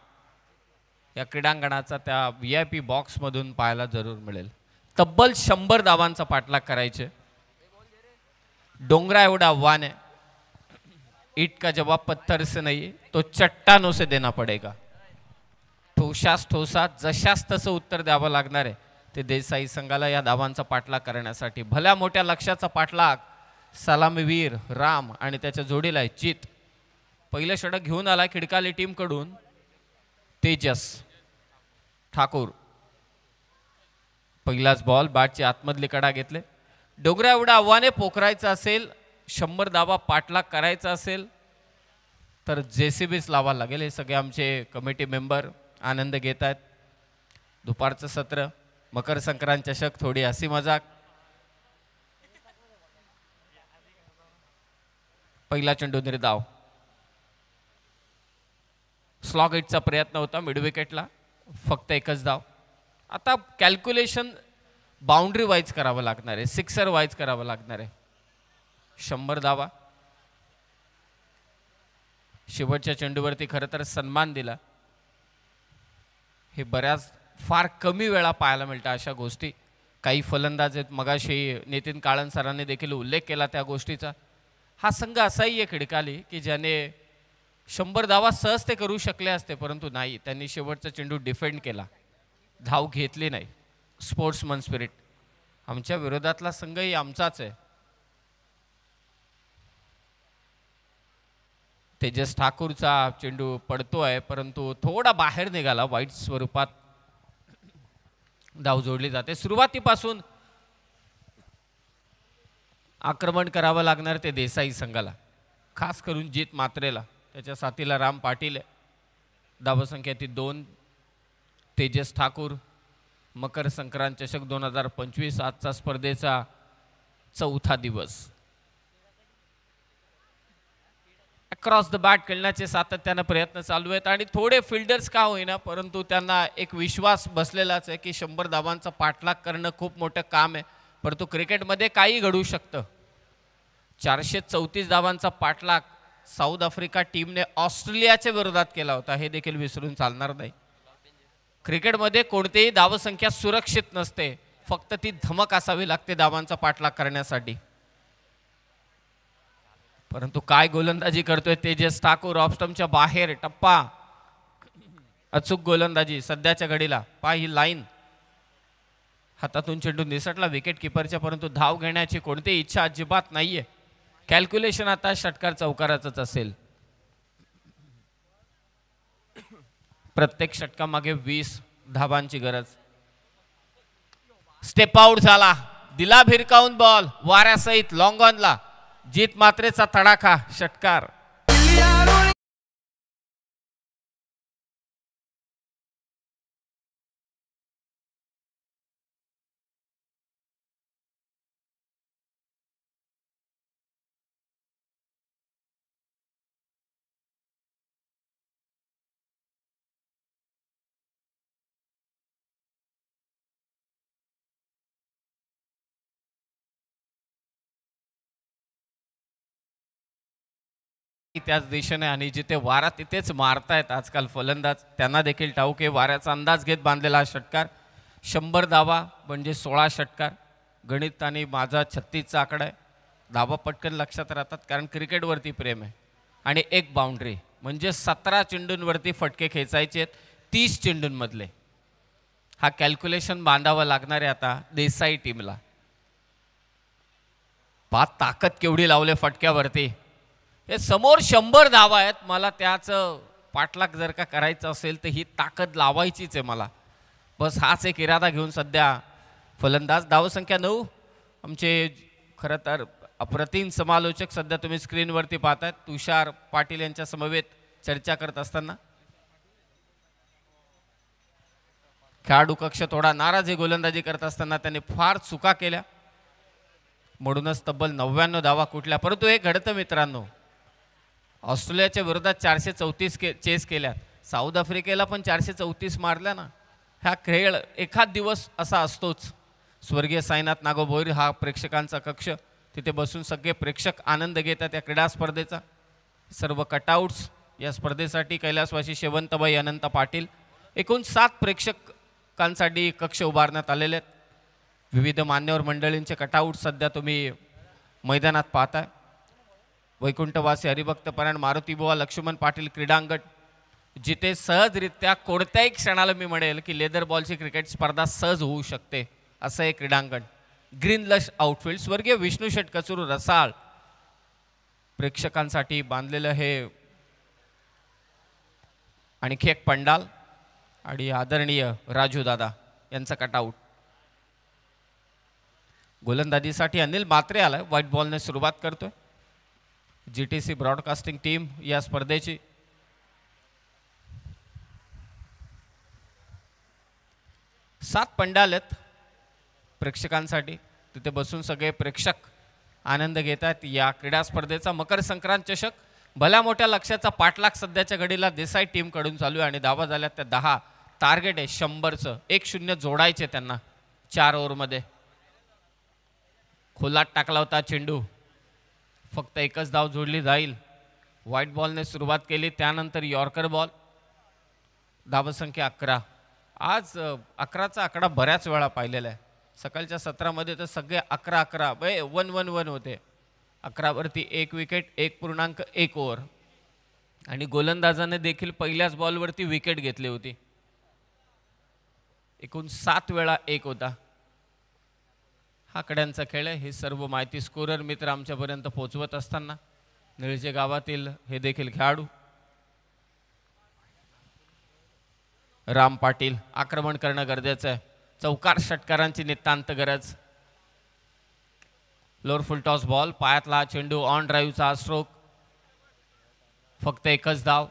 [SPEAKER 2] या क्रीडांगणाचा त्या VIP बॉक्समधून पाहायला जरूर मिळेल. तब्बल 100 धावांचा पाठलाग करायचे. डोंगरा एवढा आव्हान आहे. ईट का जवाब पत्थर से नहीं तो चट्टानों से देना पडेगा. ठोसास ठोसा जशास तसं उत्तर द्यावं लागणार आहे ते देसाई संघाला या धावांचा पाठलाग करण्यासाठी. भल्या मोठ्या लक्ष्याचा पाठलाग सलामीवीर राम आणि त्याच्या जोडीला आहे चित. पहिलं षटक घेऊन आला खिडकाली टीमकडून तेजस ठाकूर. पहिलाच बॉल बॅटची आतमधली कडा घेतले. डोंगरा एवढं आव्हाने पोखरायचं असेल, 100 धावा पाठलाग करायचा असेल तर JCBच लावायला लागेल. हे सगळे आमचे कमिटी मेंबर आनंद घेत आहेत. दुपारचं सत्र मकर संक्रांत चषक, थोडी हसी मजाक. पहिला चेंडू निर्धाव. स्लॉग हिटचा प्रयत्न होता मिड विकेटला, फक्त एकच धाव. आता कॅल्क्युलेशन बाउंड्री वाईज करावं लागणार आहे, सिक्सर वाईज करावं लागणार आहे. 100 धावा. शेवटच्या चेंडूवरती खरं तर सन्मान दिला. हे बऱ्याच फार कमी वेळा पाहायला मिळतं अशा गोष्टी.
[SPEAKER 4] काही फलंदाज आहेत, मगाशी नितीन काळन सरांनी देखील उल्लेख केला त्या गोष्टीचा. हा संघ असाही आहे खिडकाली की ज्याने 100 धावा सहज ते करू शकले असते, परंतु नाही, त्यांनी शेवटचा चेंडू डिफेंड केला, धाव घेतली नाही. Sportsman spirit. आमच्या विरोधातला संघही आमचाच आहे. तेजस ठाकूरचा चेंडू पडतोय, परंतु थोडा बाहेर निघाला. वाईट स्वरूपात धाव जोडली जाते. सुरुवातीपासून आक्रमण करावं लागणार ते देसाई संघाला, खास करून जीत मात्रेला. त्याच्या साथीला राम पाटील आहे. धावसंख्या ती 2. तेजस ठाकूर. मकर संक्रांत चषक 2025 आजचा स्पर्धेचा 4था दिवस. अक्रॉस द बॅट खेळण्याचे सातत्यानं प्रयत्न चालू आहेत आणि थोडे फिल्डर्स का होईना, परंतु त्यांना एक विश्वास बसलेलाच आहे की 100 धावांचा पाठलाग करणं खूप मोठं काम आहे. परंतु क्रिकेटमध्ये काही घडू शकतं. 434 धावांचा पाठलाग साऊथ आफ्रिका टीमने ऑस्ट्रेलियाच्या विरोधात केला होता, हे देखील विसरून चालणार नाही. क्रिकेटमध्ये कोणतीही धावसंख्या सुरक्षित नसते, फक्त ती धमक असावी लागते धावांचा पाठलाग करण्यासाठी. परंतु काय गोलंदाजी करतोय तेजस ठाकूर. ऑफस्टंपच्या बाहेर टप्पा, अचूक गोलंदाजी सध्याच्या घडीला. ही लाईन, हातातून चेंडू निसटला विकेट किपरच्या, परंतु धाव घेण्याची कोणतीही इच्छा अजिबात नाहीये. कॅल्क्युलेशन आता षटकार चौकाराचंच असेल. प्रत्येक षटकामागे 20 धावांची गरज. स्टेप आउट झाला, दिला भिरकावून बॉल वाऱ्यासहित लॉंग ऑनला. जीत मात्रेचा तडाखा षटकार. त्याच दिशेने आणि जिथे वारा तिथेच मारतायत आजकाल फलंदाज, त्यांना देखील ठाऊक आहे. वाऱ्याचा अंदाज घेत बांधलेला हा षटकार. 100 धावा म्हणजे 16 षटकार. गणित आणि माझा 36चा आकडा आहे. धावा पटकन लक्षात राहतात कारण क्रिकेटवरती प्रेम आहे. आणि एक बाउंड्री म्हणजे 17 चेंडूंवरती फटके खेचायचे आहेत 30 चेंडूंमधले. हा कॅल्क्युलेशन बांधावा लागणार आहे आता देसाई टीमला. ताकद केवढी लावले फटक्यावरती. हे समोर 100 धावा आहेत, मला त्याचं पाठलाग जर का करायचं असेल तर ही ताकद लावायचीच आहे मला. बस हाच एक इरादा घेऊन सध्या फलंदाज. धावसंख्या 9. आमचे खरं तर अप्रतिम समालोचक सध्या तुम्ही स्क्रीनवरती पाहतायत, तुषार पाटील यांच्या समवेत चर्चा करत असताना. खेळाडू कक्ष थोडा नाराज आहे गोलंदाजी करत असताना. त्यांनी फार चुका केल्या, म्हणूनच तब्बल 99 धावा कुठल्या. परंतु हे घडतं मित्रांनो, ऑस्ट्रेलियाच्या विरोधात 434 चेस केल्यात. साऊथ आफ्रिकेला पण 434 मारल्या ना. हा खेळ एखाद दिवस असा असतोच. स्वर्गीय साईनाथ नागोभोईर हा प्रेक्षकांचा कक्ष, तिथे बसून सगळे प्रेक्षक आनंद घेतात या क्रीडा स्पर्धेचा. सर्व कटआउट्स या स्पर्धेसाठी कैलासवासी शेवंतबाई अनंत पाटील, एकूण 7 प्रेक्षकांसाठी कक्ष उभारण्यात आलेले आहेत. विविध मान्यवर मंडळींचे कटआउट सध्या तुम्ही मैदानात पाहताय. वैकुंठवासी हरिभक्त परायण मारुतीबुवा लक्ष्मण पाटील क्रीडांगण, जिथे सहजरित्या कोणत्याही क्षणाला मी म्हणेल की लेदर बॉलची क्रिकेट स्पर्धा सहज होऊ शकते असं हे क्रीडांगण. ग्रीन लश आउटफील्ड, स्वर्गीय विष्णू शेट कचूर रसाळ प्रेक्षकांसाठी बांधलेलं हे आणखी एक पंडाल आणि आदरणीय राजू दादा यांचा कटआउट. गोलंदाजीसाठी अनिल मात्रे आलाय. व्हाईट बॉलने सुरुवात करतोय जीटीसी ब्रॉडकास्टिंग टीम या स्पर्धेची. सात पंडाल आहेत प्रेक्षकांसाठी, तिथे बसून सगळे प्रेक्षक आनंद घेतात या क्रीडा स्पर्धेचा. मकर संक्रांत चषक भल्या मोठ्या लक्ष्याचा पाठलाग सध्याच्या घडीला देसाई टीम कडून चालू आहे आणि धावा झाल्यात त्या 10. टार्गेट आहे 100चं. 1-0 जोडायचे त्यांना 4 ओव्हरमध्ये. खोलात टाकला होता चेंडू, फक्त एकच धाव जोडली जाईल. व्हाईट बॉलने सुरुवात केली, त्यानंतर यॉर्कर बॉल. धावसंख्या 11. आज 11चा आकडा बऱ्याच वेळा पाहिलेला आहे. सकाळच्या सत्रामध्ये तर सगळे 11-11 1-1-1 होते. 11 वरती 1 विकेट 1.1 ओव्हर आणि गोलंदाजाने देखील पहिल्याच बॉलवरती विकेट घेतली होती. एकूण 7 वेळा 1 होता. हा कड्यांचा खेळ आहे. ही सर्व माहिती स्कोरर मित्र आमच्यापर्यंत पोहोचवत असताना निळजे गावातील हे देखील खेळाडू राम पाटील. आक्रमण करणं गरजेचं आहे. चौकार षटकारांची नितांत गरज. लोअर फुल टॉस बॉल, पायातला चेंडू, ऑन ड्राईव्हचा स्ट्रोक, फक्त एकच धाव.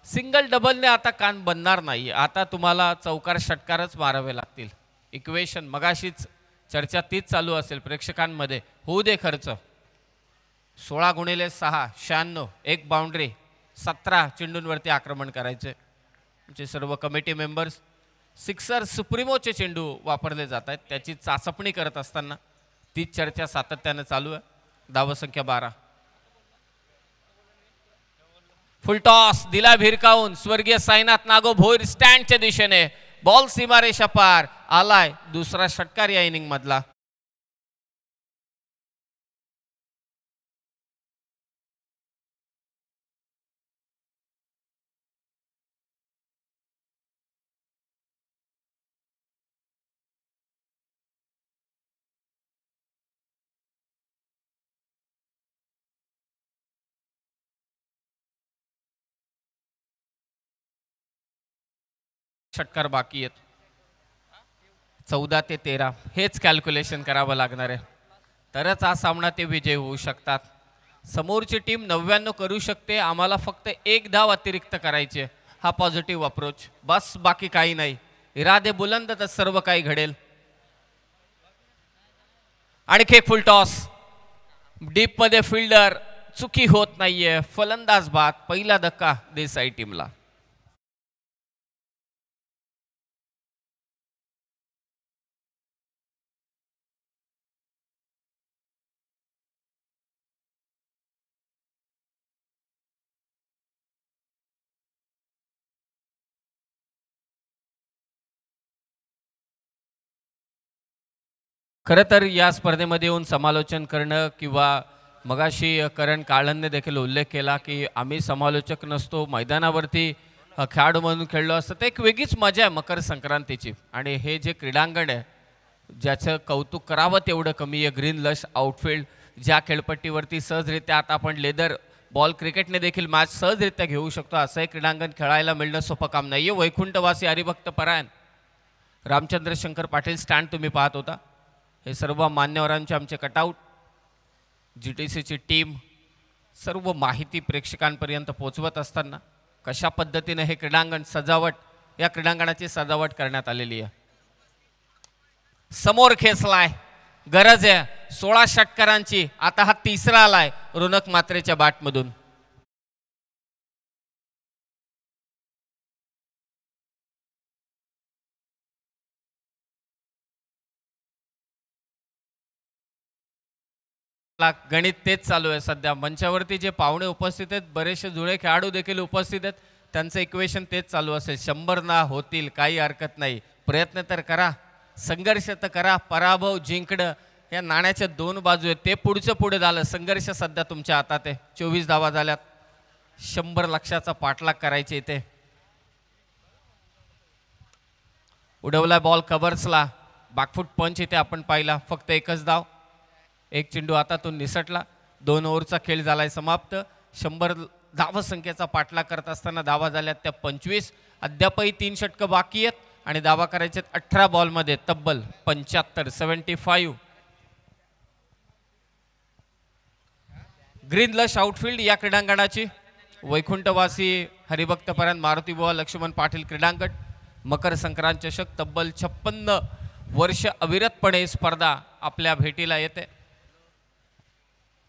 [SPEAKER 4] सिंगल डबलने आता कान बनणार नाही. आता तुम्हाला चौकार षटकारच मारावे लागतील. इक्वेशन मगाशीच चर्चा तीच चालू असेल प्रेक्षकांमध्ये. होऊ दे खर्च. 16 गुणिले 6 96, एक बाउंड्री, 17 चेंडूंवरती आक्रमण करायचे. आमचे सर्व कमिटी मेंबर्स सिक्सर सुप्रीमोचे चेंडू वापरले जात आहेत त्याची चाचपणी करत असताना तीच चर्चा सातत्याने चालू आहे. धावसंख्या 12. फुल टॉस दिला भिरकावून. स्वर्गीय साईनाथ नागो भोईर स्टँडच्या दिशेने. बॉल सीमारेषा पार. आलाय दुसरा षटकार या इनिंग मधला. षटकार बाकी आहेत. 14 ते 13 हेच कॅल्क्युलेशन करावं लागणार आहे तरच हा सामना ते विजय होऊ शकतात. समोरची टीम 99 करू शकते. आम्हाला फक्त एक धाव अतिरिक्त करायचे. हा पॉझिटिव्ह अप्रोच बस, बाकी काही नाही. इरादे बुलंद तर सर्व काही घडेल. आणखी एक फुल टॉस. डीप मध्ये फिल्डर चुकी होत नाहीये. फलंदाज बाद. पहिला धक्का देसाई टीमला. खरं तर या स्पर्धेमध्ये येऊन समालोचन करणं किंवा मगाशी करण काळनने देखील उल्लेख केला की आम्ही समालोचक नसतो, मैदानावरती खेळाडू म्हणून खेळलो असतं, ते एक वेगळीच मजा आहे मकर संक्रांतीची. आणि हे जे क्रीडांगण आहे ज्याचं कौतुक करावं तेवढं कमी आहे. ग्रीन लश आउटफील्ड, ज्या खेळपट्टीवरती सहजरित्या आता आपण लेदर बॉल क्रिकेटने देखील मॅच सहजरित्या घेऊ शकतो असं एक क्रीडांगण खेळायला मिळणं सोपं काम नाही आहे. वैकुंठवासी हरिभक्त परायण रामचंद्र शंकर पाटील स्टँड तुम्ही पाहत होता. हे सर्व मान्यवरांचे आमचे कटआउट, GTCची टीम सर्व माहिती प्रेक्षकांपर्यंत पोहोचवत असताना कशा पद्धतीने हे क्रीडांगण सजावट, या क्रीडांगणाची सजावट करण्यात आलेली आहे. समोर खेचलाय, गरज आहे 16 षटकारांची. आता हा तिसरा आलाय रोनक मात्रेच्या बॅटमधून. गणित तेच चालू आहे सध्या. मंचावरती जे पाहुणे उपस्थित आहेत, बरेचसे जुळे खेळाडू देखील उपस्थित आहेत, त्यांचं इक्वेशन तेच चालू असेल. 100 ना होतील, काही हरकत नाही. प्रयत्न तर करा, संघर्ष तर करा. पराभव जिंकणं या नाण्याच्या दोन बाजू आहेत. ते पुढचं पुढे झालं. संघर्ष सध्या तुमच्या हातात आहे. 24 धावा झाल्यात. 100 लक्षाचा पाठलाग करायचे इथे. उडवला बॉल कव्हर्सला. बॅकफूट पंच इथे आपण पाहिला. फक्त एकच धाव, एक चेंडू हातातून निसटला. 2 ओव्हरचा खेळ झालाय समाप्त. 100 धावसंख्येचा पाठलाग करत असताना धावा झाल्यात त्या 25. अद्यापही 3 षटकं बाकी आहेत आणि धावा करायचे 18 बॉलमध्ये तब्बल 75, 75. ग्रीन लश आउटफील्ड या क्रीडांगणाची. वैकुंठवासी हरिभक्तपरायण मारुतीबुवा लक्ष्मण पाटील क्रीडांगण. मकर संक्रांत चषक तब्बल 56 वर्ष अविरतपणे स्पर्धा आपल्या भेटीला येते.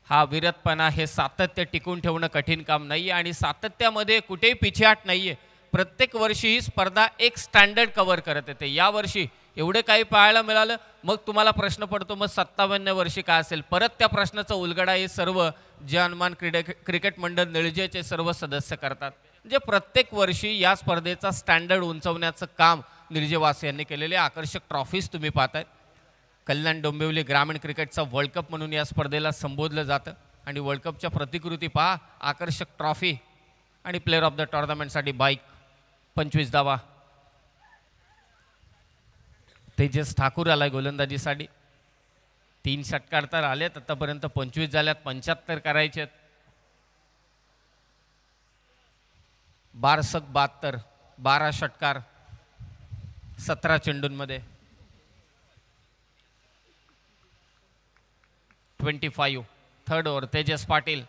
[SPEAKER 4] हा अविरतपणा, हे सातत्य टिकून ठेवणं कठीण काम नाही आणि सातत्यामध्ये कुठेही पिछेहाट नाही आहे. प्रत्येक वर्षी ही स्पर्धा एक स्टँडर्ड कव्हर करत येते. यावर्षी एवढे काही पाहायला मिळालं, मग तुम्हाला प्रश्न पडतो मग 57व्या वर्षी काय असेल. परत त्या प्रश्नाचा उलगडा हे सर्व जे हनुमान क्रिकेट मंडळ निळजेचे सर्व सदस्य करतात. म्हणजे प्रत्येक वर्षी या स्पर्धेचा स्टँडर्ड उंचवण्याचं काम निळजेवासी यांनी केलेले. आकर्षक ट्रॉफीज तुम्ही पाहताय. कल्याण डोंबिवली ग्रामीण क्रिकेटचा वर्ल्ड कप म्हणून या स्पर्धेला संबोधलं जातं आणि वर्ल्ड कपच्या प्रतिकृती पहा, आकर्षक ट्रॉफी आणि प्लेअर ऑफ द टुर्नामेंटसाठी बाईक. 25 धावा. तेजस ठाकूर आलाय गोलंदाजीसाठी. 3 षटकार तर आलेत आतापर्यंत, 25 झाल्यात, 75 करायचेत. बारसक 72, 12 षटकार 17 चेंडूंमध्ये. 25. Third over Tejas Patil.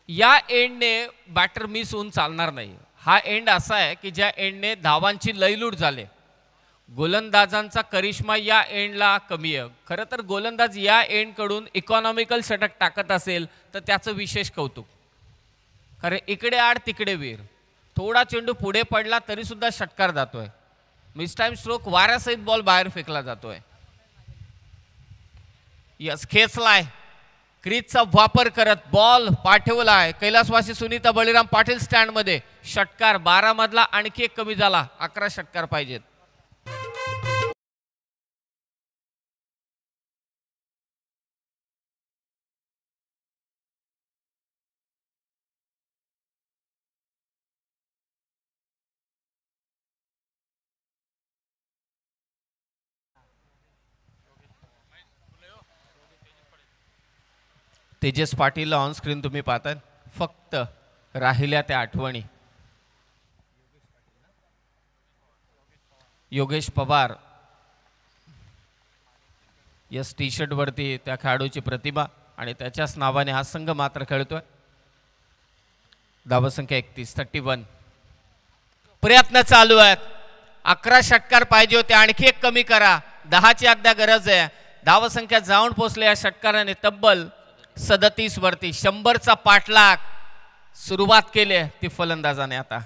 [SPEAKER 4] या एंडने बॅटर मिस होऊन चालणार नाही. हा एंड असा आहे की ज्या एंडने धावांची लयलूट झाले. गोलंदाजांचा करिश्मा या एंडला कमी आहे. खरं तर गोलंदाज या एंडकडून इकॉनॉमिकल षटक टाकत असेल तर त्याचं विशेष कौतुक. कारण इकडे आड तिकडे वीर. थोडा चेंडू पुढे पडला तरी सुद्धा षटकार जातोय. मिस टाइम स्ट्रोक वाऱ्यासहित बॉल बाहेर फेकला जातोय. यस, खेचलाय. क्रीजचा वापर करत बॉल पाठवलाय. कैलासवासी सुनीता बळीराम पाटील स्टँड मध्ये. षटकार 12 मधला आणखी एक कमी झाला. 11 षटकार पाहिजेत. तेजस पाटील ऑन स्क्रीन तुम्ही पाहताय. फक्त राहिल्या त्या आठवणी. Yogesh Pawar yes, T shirt वरती त्या खेळाडूची प्रतिभा आणि त्याच्याच नावाने हा संघ मात्र खेळतोय. धावसंख्या 31, 31. प्रयत्न चालू आहेत. 11 षटकार पाहिजे होते, आणखी एक कमी करा. 10ची अद्या गरज आहे. धावसंख्या जाऊन पोहोचले या षटकाराने तब्बल 37 वरती. 100चा पाठलाग सुरुवात केली ती फलंदाजाने. आता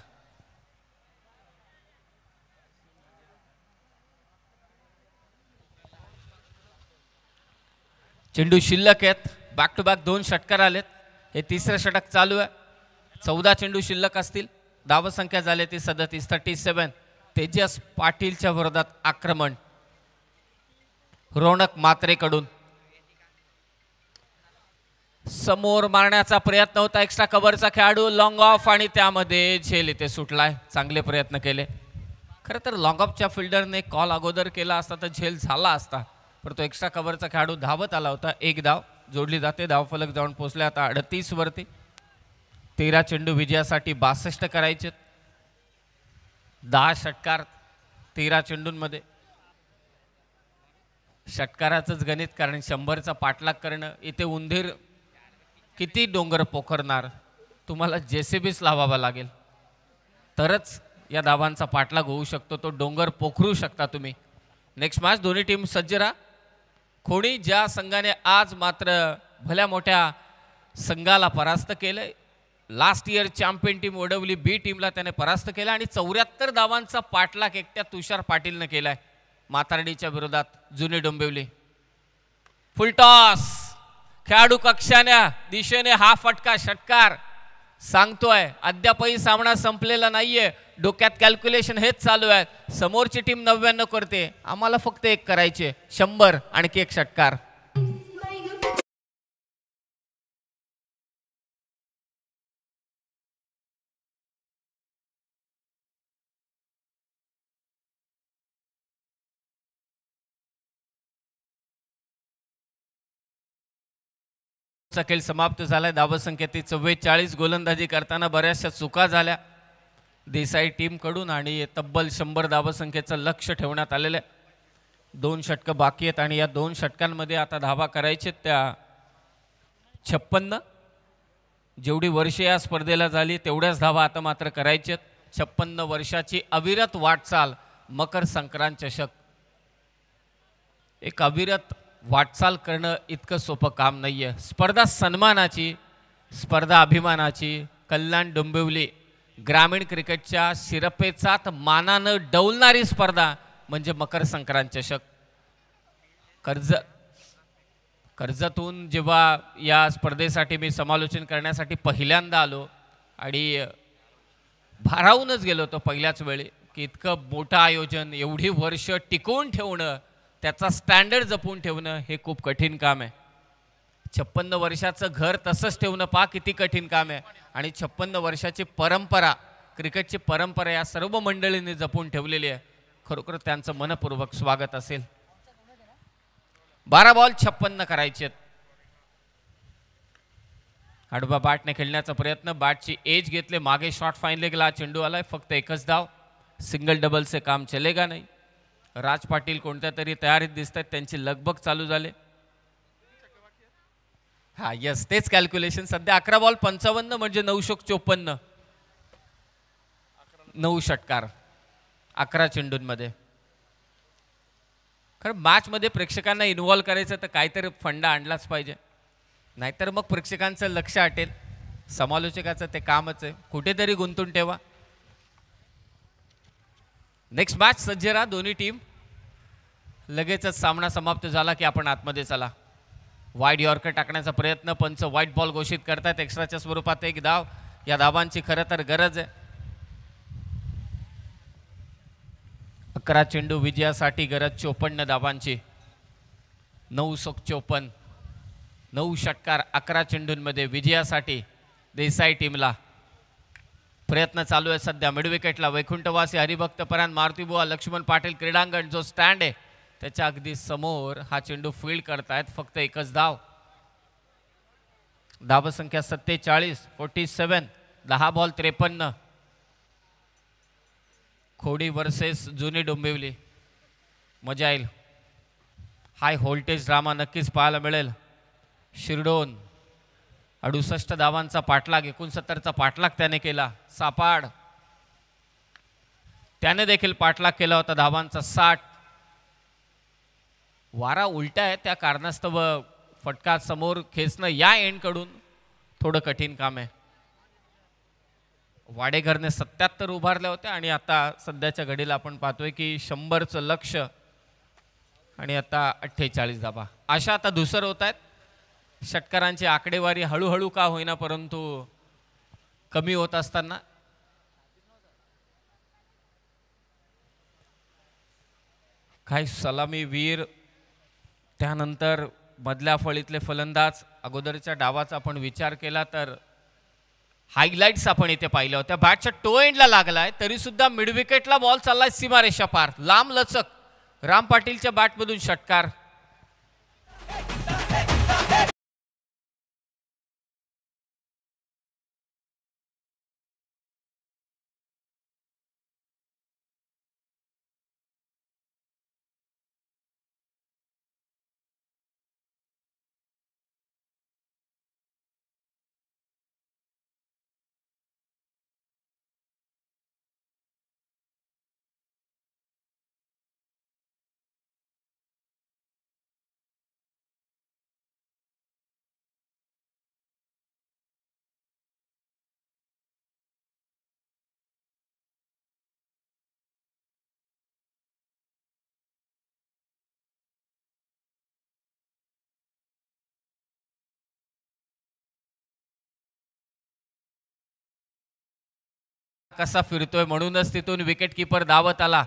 [SPEAKER 4] चेंडू शिल्लक आहेत. बॅक टू बॅक 2 षटकार आलेत. हे तिसरं षटक चालू आहे. 14 चेंडू शिल्लक असतील. धावसंख्या झाली ती 37, 37. तेजस पाटीलच्या विरोधात आक्रमण रौनक मात्रेकडून. समोर मारण्याचा प्रयत्न होता. एक्स्ट्रा कव्हरचा खेळाडू लॉंग ऑफ आणि त्यामध्ये झेल इथे सुटलाय. चांगले प्रयत्न केले. खरं तर लॉंग ऑफच्या फिल्डरने कॉल अगोदर केला असता तर झेल झाला असता, पण तो एक्स्ट्रा कव्हरचा खेळाडू धावत आला होता. 1 धाव जोडली जाते. धावफलक जाऊन पोहोचले आता 38 वरती. 13 चेंडू विजयासाठी 62 करायचे. 10 षटकार 13 चेंडूंमध्ये. षटकाराचंच गणित, कारण 100चा पाठलाग करणं. इथे उंदीर किती डोंगर पोखरणार, तुम्हाला जेसीबीच लावावा लागेल तरच या धावांचा पाठलाग होऊ शकतो. तो डोंगर पोखरू शकता तुम्ही. नेक्स्ट मॅच दोन्ही टीम सज्ज राहा. कोणी ज्या संघाने आज मात्र भल्या मोठ्या संघाला परास्त केलंय, लास्ट इयर चॅम्पियन टीम ओडवली बी टीमला त्याने परास्त केला आणि 74 धावांचा पाठलाग एकट्या तुषार पाटीलने केलाय मातार्डीच्या विरोधात. जुने डोंबिवली. फुल टॉस. खेळाडू कक्षाच्या दिशेने हा फटका षटकार सांगतोय. अद्यापही सामना संपलेला नाहीये. डोक्यात कॅल्क्युलेशन हेच चालू आहे. समोरची टीम 99 करते, आम्हाला फक्त 1 करायचे. 100 आणखी 1 षटकार. खेळ समाप्त झालाय. धावसंख्या 44. गोलंदाजी करताना बऱ्याचशा चुका झाल्या देसाई टीम कडून आणि तब्बल 100 धावसंख्येचं लक्ष ठेवण्यात आलेलं आहे. 2 षटकं बाकी आहेत आणि या 2 षटकांमध्ये आता धावा करायचे त्या 56. जेवढी वर्षे या स्पर्धेला झाली तेवढ्याच धावा आता मात्र करायच्यात. 56 वर्षाची अविरत वाटचाल. मकर संक्रांत चषक. एक अविरत वाटचाल करणं इतकं सोपं काम नाहीये. स्पर्धा सन्मानाची, स्पर्धा अभिमानाची. कल्याण डोंबिवली ग्रामीण क्रिकेटच्या शिरपेचात मानानं डौलणारी स्पर्धा म्हणजे मकर संक्रांत चषक. कर्जतहून जेव्हा या स्पर्धेसाठी मी समालोचन करण्यासाठी पहिल्यांदा आलो आणि भारावूनच गेलो होतो पहिल्याच वेळी. की इतकं मोठं आयोजन एवढी वर्ष टिकवून ठेवणं, त्याचा स्टँडर्ड जपून ठेवणं हे खूप कठीण काम आहे. 56 वर्षाचं घर तसंच ठेवणं पहा किती कठीण काम आहे. आणि 56 वर्षाची परंपरा, क्रिकेटची परंपरा या सर्व मंडळींनी जपून ठेवलेली आहे. खरोखर त्यांचं मनपूर्वक स्वागत असेल. 12 बॉल 56 करायचे. आडवा बॅटने खेळण्याचा प्रयत्न, बॅटची एज घेतले मागे, शॉट फाईन लेगला चेंडू आलाय. फक्त एकच धाव, सिंगल डबलचे काम चलेगा नाही. राज पाटील कोणत्या तरी तयारीत दिसत आहेत, त्यांची लगबग चालू झाले. हा यस, तेच कॅल्क्युलेशन. सध्या 11 बॉल 55 म्हणजे 954. 9 षटकार 11 चेंडूंमध्ये. खरं मॅचमध्ये प्रेक्षकांना इन्व्हॉल्व करायचं तर काहीतरी फंडा आणलाच पाहिजे, नाहीतर मग प्रेक्षकांचं लक्ष हटेल. समालोचकाचं ते कामच आहे, कुठेतरी गुंतून ठेवा. नेक्स्ट मॅच सज्ज राहा दोन्ही टीम. लगेचच सामना समाप्त झाला की आपण आतमध्ये चला. वाईड यॉर्कर टाकण्याचा प्रयत्न, पंच व्हाईट बॉल घोषित करतात. एक्स्ट्राच्या स्वरूपात एक धाव. या धावांची खरं तर गरज आहे. 11 चेंडू विजयासाठी गरज 54 धावांची. 954. 9 षटकार 11 चेंडूंमध्ये विजयासाठी देसाई टीमला. प्रयत्न चालू आहे सध्या मिडविकेटला. वैकुंठवासी हरिभक्त परान, मारुतीबुवा, लक्ष्मण पाटील क्रीडांगण जो स्टँड आहे त्याच्या अगदी समोर हा चेंडू फील्ड करतायत. फक्त एकच धाव. धावसंख्या 47. 47. 10 बॉल 53. खोडी वर्सेस जुनी डोंबिवली. मजा येईल. हाय व्होल्टेज ड्रामा नक्कीच पाहायला मिळेल. शिरडोन 68 धावांचा पाठलाग, 69चा पाठलाग त्याने केला. सापाड त्याने देखील पाठलाग केला होता धावांचा 60. वारा उलटा आहे त्या कारणास्तव फटका समोर खेचणं या एंडकडून थोडं कठीण काम आहे. वाडेघरने 77 उभारल्या होत्या आणि आता सध्याच्या घडीला आपण पाहतोय की 100चं लक्ष आणि आता 48 धावा. अशा आता धुसर होत आहेत. षटकारांची आकडेवारी हळूहळू का होईना परंतु कमी होत असताना काही सलामीवीर, त्यानंतर मधल्या फळीतले फलंदाज. अगोदरच्या डावाचा आपण विचार केला तर हायलाइट्स आपण इथे पाहिल्या होत्या. बॅटच्या टो एंडला लागलाय तरी सुद्धा मिडविकेटला बॉल चाललाय सीमारेषा पार. लांब लचक राम पाटीलच्या बॅटमधून षटकार. कसा फिरतोय म्हणूनच तिथून विकेट किपर धावत आला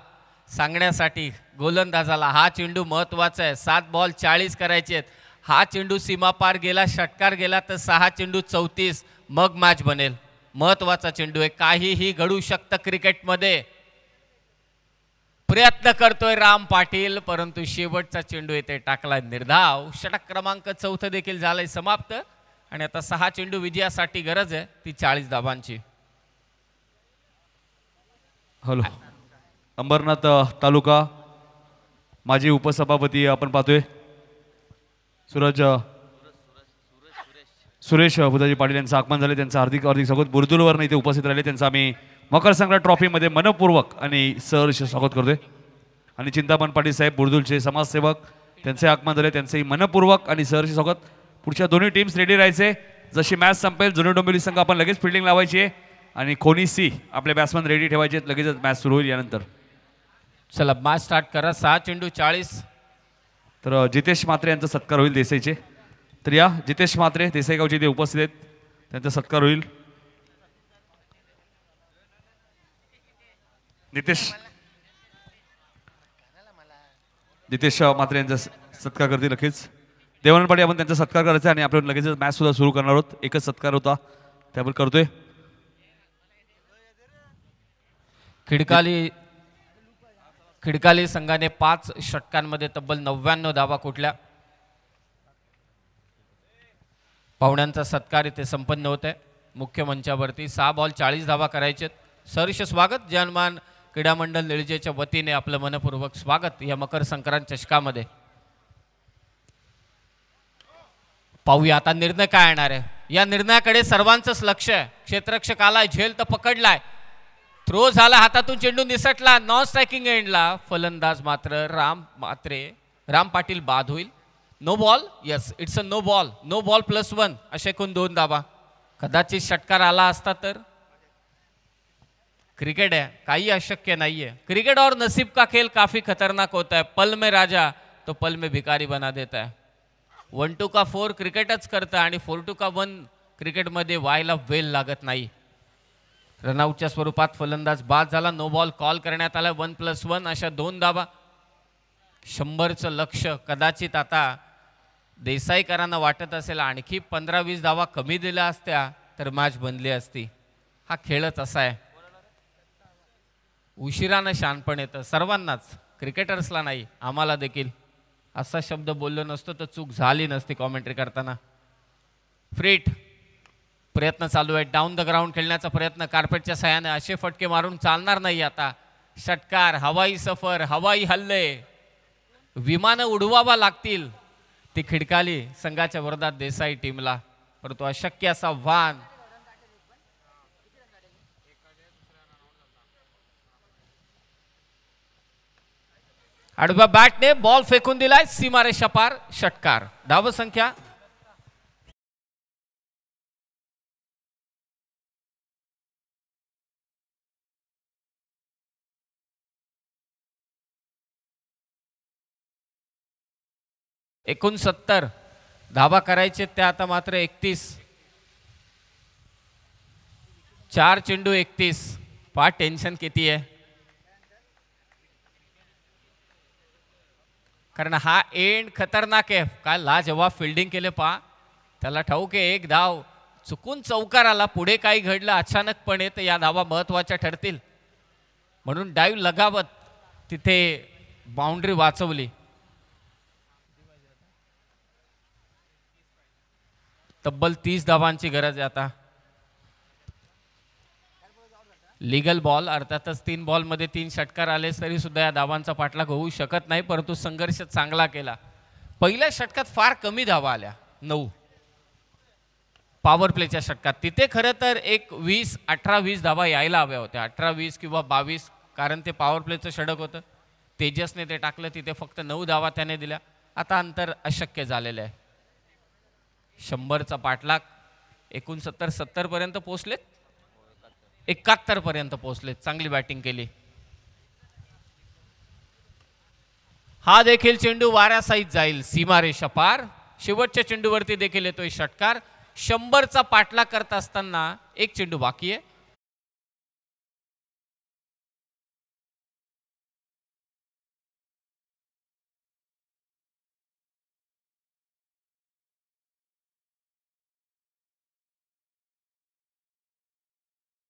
[SPEAKER 4] सांगण्यासाठी गोलंदाजाला हा चेंडू महत्वाचा आहे. 7 बॉल 40 करायचे आहेत. हा चेंडू सीमापार गेला, षटकार गेला तर 6 चेंडू 34, मग मॅच बनेल. महत्वाचा चेंडू आहे. काहीही घडू शकतं क्रिकेटमध्ये. प्रयत्न करतोय राम पाटील परंतु शेवटचा चेंडू येथे टाकला निर्धाव. षटक क्रमांक 4 देखील झालंय समाप्त आणि आता 6 चेंडू विजयासाठी गरज आहे ती 40 धावांची.
[SPEAKER 1] हॅलो, अंबरनाथ तालुका माजी उपसभापती आपण पाहतोय सुरेश बुधाजी पाटील यांचं आगमन झाले. त्यांचं हार्दिक स्वागत. बुर्दुलवरनं इथे उपस्थित राहिले. त्यांचं आम्ही मकर संक्रांत ट्रॉफीमध्ये मनपूर्वक आणि सहर्ष स्वागत करतोय. आणि चिंतामण पाटील साहेब बुर्दुलचे समाजसेवक, त्यांचे आगमन झाले. त्यांचंही मनपूर्वक आणि सहर्ष स्वागत. पुढच्या दोन्ही टीम्स रेडी राहायचे. जशी मॅच संपेल जुनी डोंबिवली संघ आपण लगेच फिल्डिंग लावायची आहे आणि कोणी सी आपले बॅट्समन रेडी ठेवायचे. लगेचच मॅच सुरू होईल. यानंतर
[SPEAKER 4] चला मॅच स्टार्ट करा. 6 चेंडू 40.
[SPEAKER 1] तर जितेश म्हात्रे यांचा सत्कार होईल देसाईचे. तर या जितेश म्हात्रे देसाई गावचे इथे उपस्थित आहेत, त्यांचा सत्कार होईल. नितेश मात्रे यांचा सत्कार करतील नक्कीच. देवानंद पाटील आपण त्यांचा सत्कार करायचा आणि आपण लगेच मॅच सुद्धा सुरू करणार आहोत. एकच सत्कार होता त्यावर करतोय.
[SPEAKER 4] खिडकाली संघाने 5 षटकांमध्ये तब्बल 99 धावा कुठल्या. पाहुण्यांचा सत्कार इथे संपन्न होत आहे. मुख्य मंचावरती 6 बॉल 40 धावा करायचे. सहर्ष स्वागत जनमान क्रीडा मंडळ निळजेच्या वतीने आपलं मनपूर्वक स्वागत या मकर संक्रांत चषकामध्ये. पाहूया आता निर्णय काय येणार आहे. या निर्णयाकडे सर्वांचंच लक्ष आहे. क्षेत्ररक्षक आलाय, झेल तर पकडलाय, थ्रो झाला, हातातून चेंडू निसटला, नॉन स्ट्रायकिंग एंडला. फलंदाज मात्र राम पाटील बाद होईल. No ball. Yes, it's a no ball. No ball +1 असे एकूण 2 धावा. कदाचित षटकार आला असता तर. क्रिकेट है, काही अशक्य नहीं है. क्रिकेट और नसीब का खेल काफी खतरनाक होता है. पल में राजा तो पल में भिकारी बना देता है. 1-2 का 4 क्रिकेटच करतं आणि 4-2 का 1 क्रिकेटमध्ये व्हायला वेळ लागत नाही. रनआउटच्या स्वरूपात फलंदाज बाद झाला. नो बॉल कॉल करण्यात आला. 1+1 अशा 2 धावा. 100चं लक्ष कदाचित आता देसाईकरांना वाटत असेल आणखी 15-20 धावा कमी दिल्या असत्या तर मॅच बनली असती. हा खेळच असा आहे. उशिरानं शानपण येतं सर्वांनाच, क्रिकेटर्सला नाही, आम्हाला देखील. असा शब्द बोललो नसतो तर चूक झाली नसती कॉमेंट्री करताना. फ्रीट प्रयत्न चालू आहे. डाऊन द ग्राउंड खेळण्याचा प्रयत्न कार्पेटच्या सहाय्याने. असे फटके मारून चालणार नाही आता. षटकार, हवाई सफर, हवाई हल्ले, विमानं उडवावा लागतील. ती खिडकाली संघाच्या विरोधात देसाई टीमला, परंतु अशक्य असा आव्हान. आडव्या बॅटने बॉल फेकून दिलाय सीमारेषा पार. षटकार. धाव संख्या एकूण 70 धावा करायचे ते आता मात्र 31. 4 चेंडू 31. पहा टेन्शन किती आहे, कारण हा एंड खतरनाक आहे. काय लाजवाब फिल्डिंग केले पहा. त्याला ठाऊक आहे एक धाव चुकून चौकार आला, पुढे काही घडलं अचानकपणे तर या धावा महत्वाच्या ठरतील म्हणून डाईव्ह लगावत तिथे बाउंड्री वाचवली. तब्बल 30 धावांची गरज आहे आता. लीगल बॉल, अर्थातच 3 बॉलमध्ये 3 षटकार आले तरी सुद्धा या धावांचा पाठलाग होऊ शकत नाही, परंतु संघर्ष चांगला केला. पहिल्या षटकात फार कमी धावा आल्या, 9 पॉवर प्लेच्या षटकात. तिथे खरं तर एक 18-20 धावा यायला हव्या होत्या, 18-20 किंवा 22, कारण ते पॉवर प्लेचं षटक होतं. तेजसने ते टाकलं, तिथे फक्त 9 धावा त्याने दिल्या. आता अंतर अशक्य झालेलं आहे. 100चा पाठलाग. 69-70 पर्यंत पोहोचलेत, 71 पर्यंत पोहोचलेत. चांगली बॅटिंग केली. हा देखील चेंडू वाऱ्यासहित जाईल सीमारेषा पार. शेवटच्या चेंडूवरती देखील येतोय षटकार. 100चा पाठलाग करत असताना एक चेंडू बाकी आहे.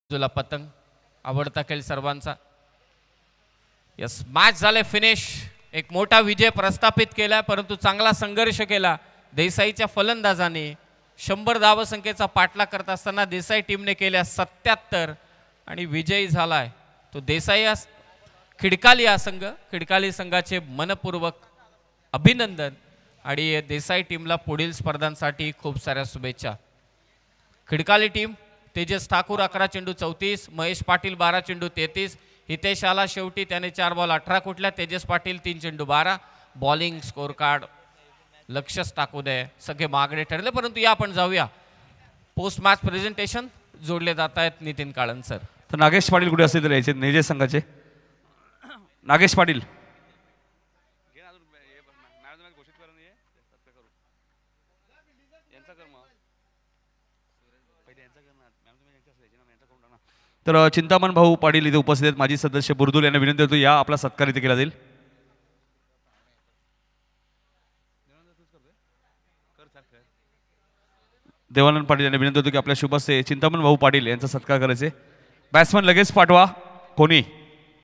[SPEAKER 4] जुला पतंग आवडता खेळ सर्वांचा. यस, मॅच झाले फिनिश. एक मोठा विजय प्रस्थापित केला, परंतु चांगला संघर्ष केला देसाईच्या फलंदाजाने. 100 धावसंख्येचा पाठलाग करत असताना देसाई टीमने केल्या 77 आणि विजयी झालाय तो देसाई. खिडकाली हा संघ, खिडकाली संघाचे मनपूर्वक अभिनंदन आणि देसाई टीमला पुढील स्पर्धांसाठी खूप साऱ्या शुभेच्छा. खिडकाली टीम तेजस ठाकूर 11 चेंडू 34, महेश पाटील 12 चेंडू 33, हितेश आला शेवटी, त्याने 4 बॉल 18 कुठल्या. तेजस पाटील 3 चेंडू 12. बॉलिंग स्कोर कार्ड लक्षच टाकू दे, सगळे मागणे ठरले. परंतु या आपण जाऊया पोस्ट मॅच प्रेझेंटेशन. जोडले जात आहेत नितीन काळन सर.
[SPEAKER 1] तर नागेश पाटील कुठे असतील तर यायचे निजे संघाचे. नागेश पाटील तर चिंतामण भाऊ पाटील इथे उपस्थित आहेत. माजी सदस्य बुरदुल यांना विनंती करतो या आपला सत्कार इथे केला जाईल. देवानंद पाटील यांना विनंती होतो की आपल्या शुभस्य चिंतामण भाऊ पाटील यांचा सत्कार करायचे. बॅट्समन लगेच पाठवा कोणी.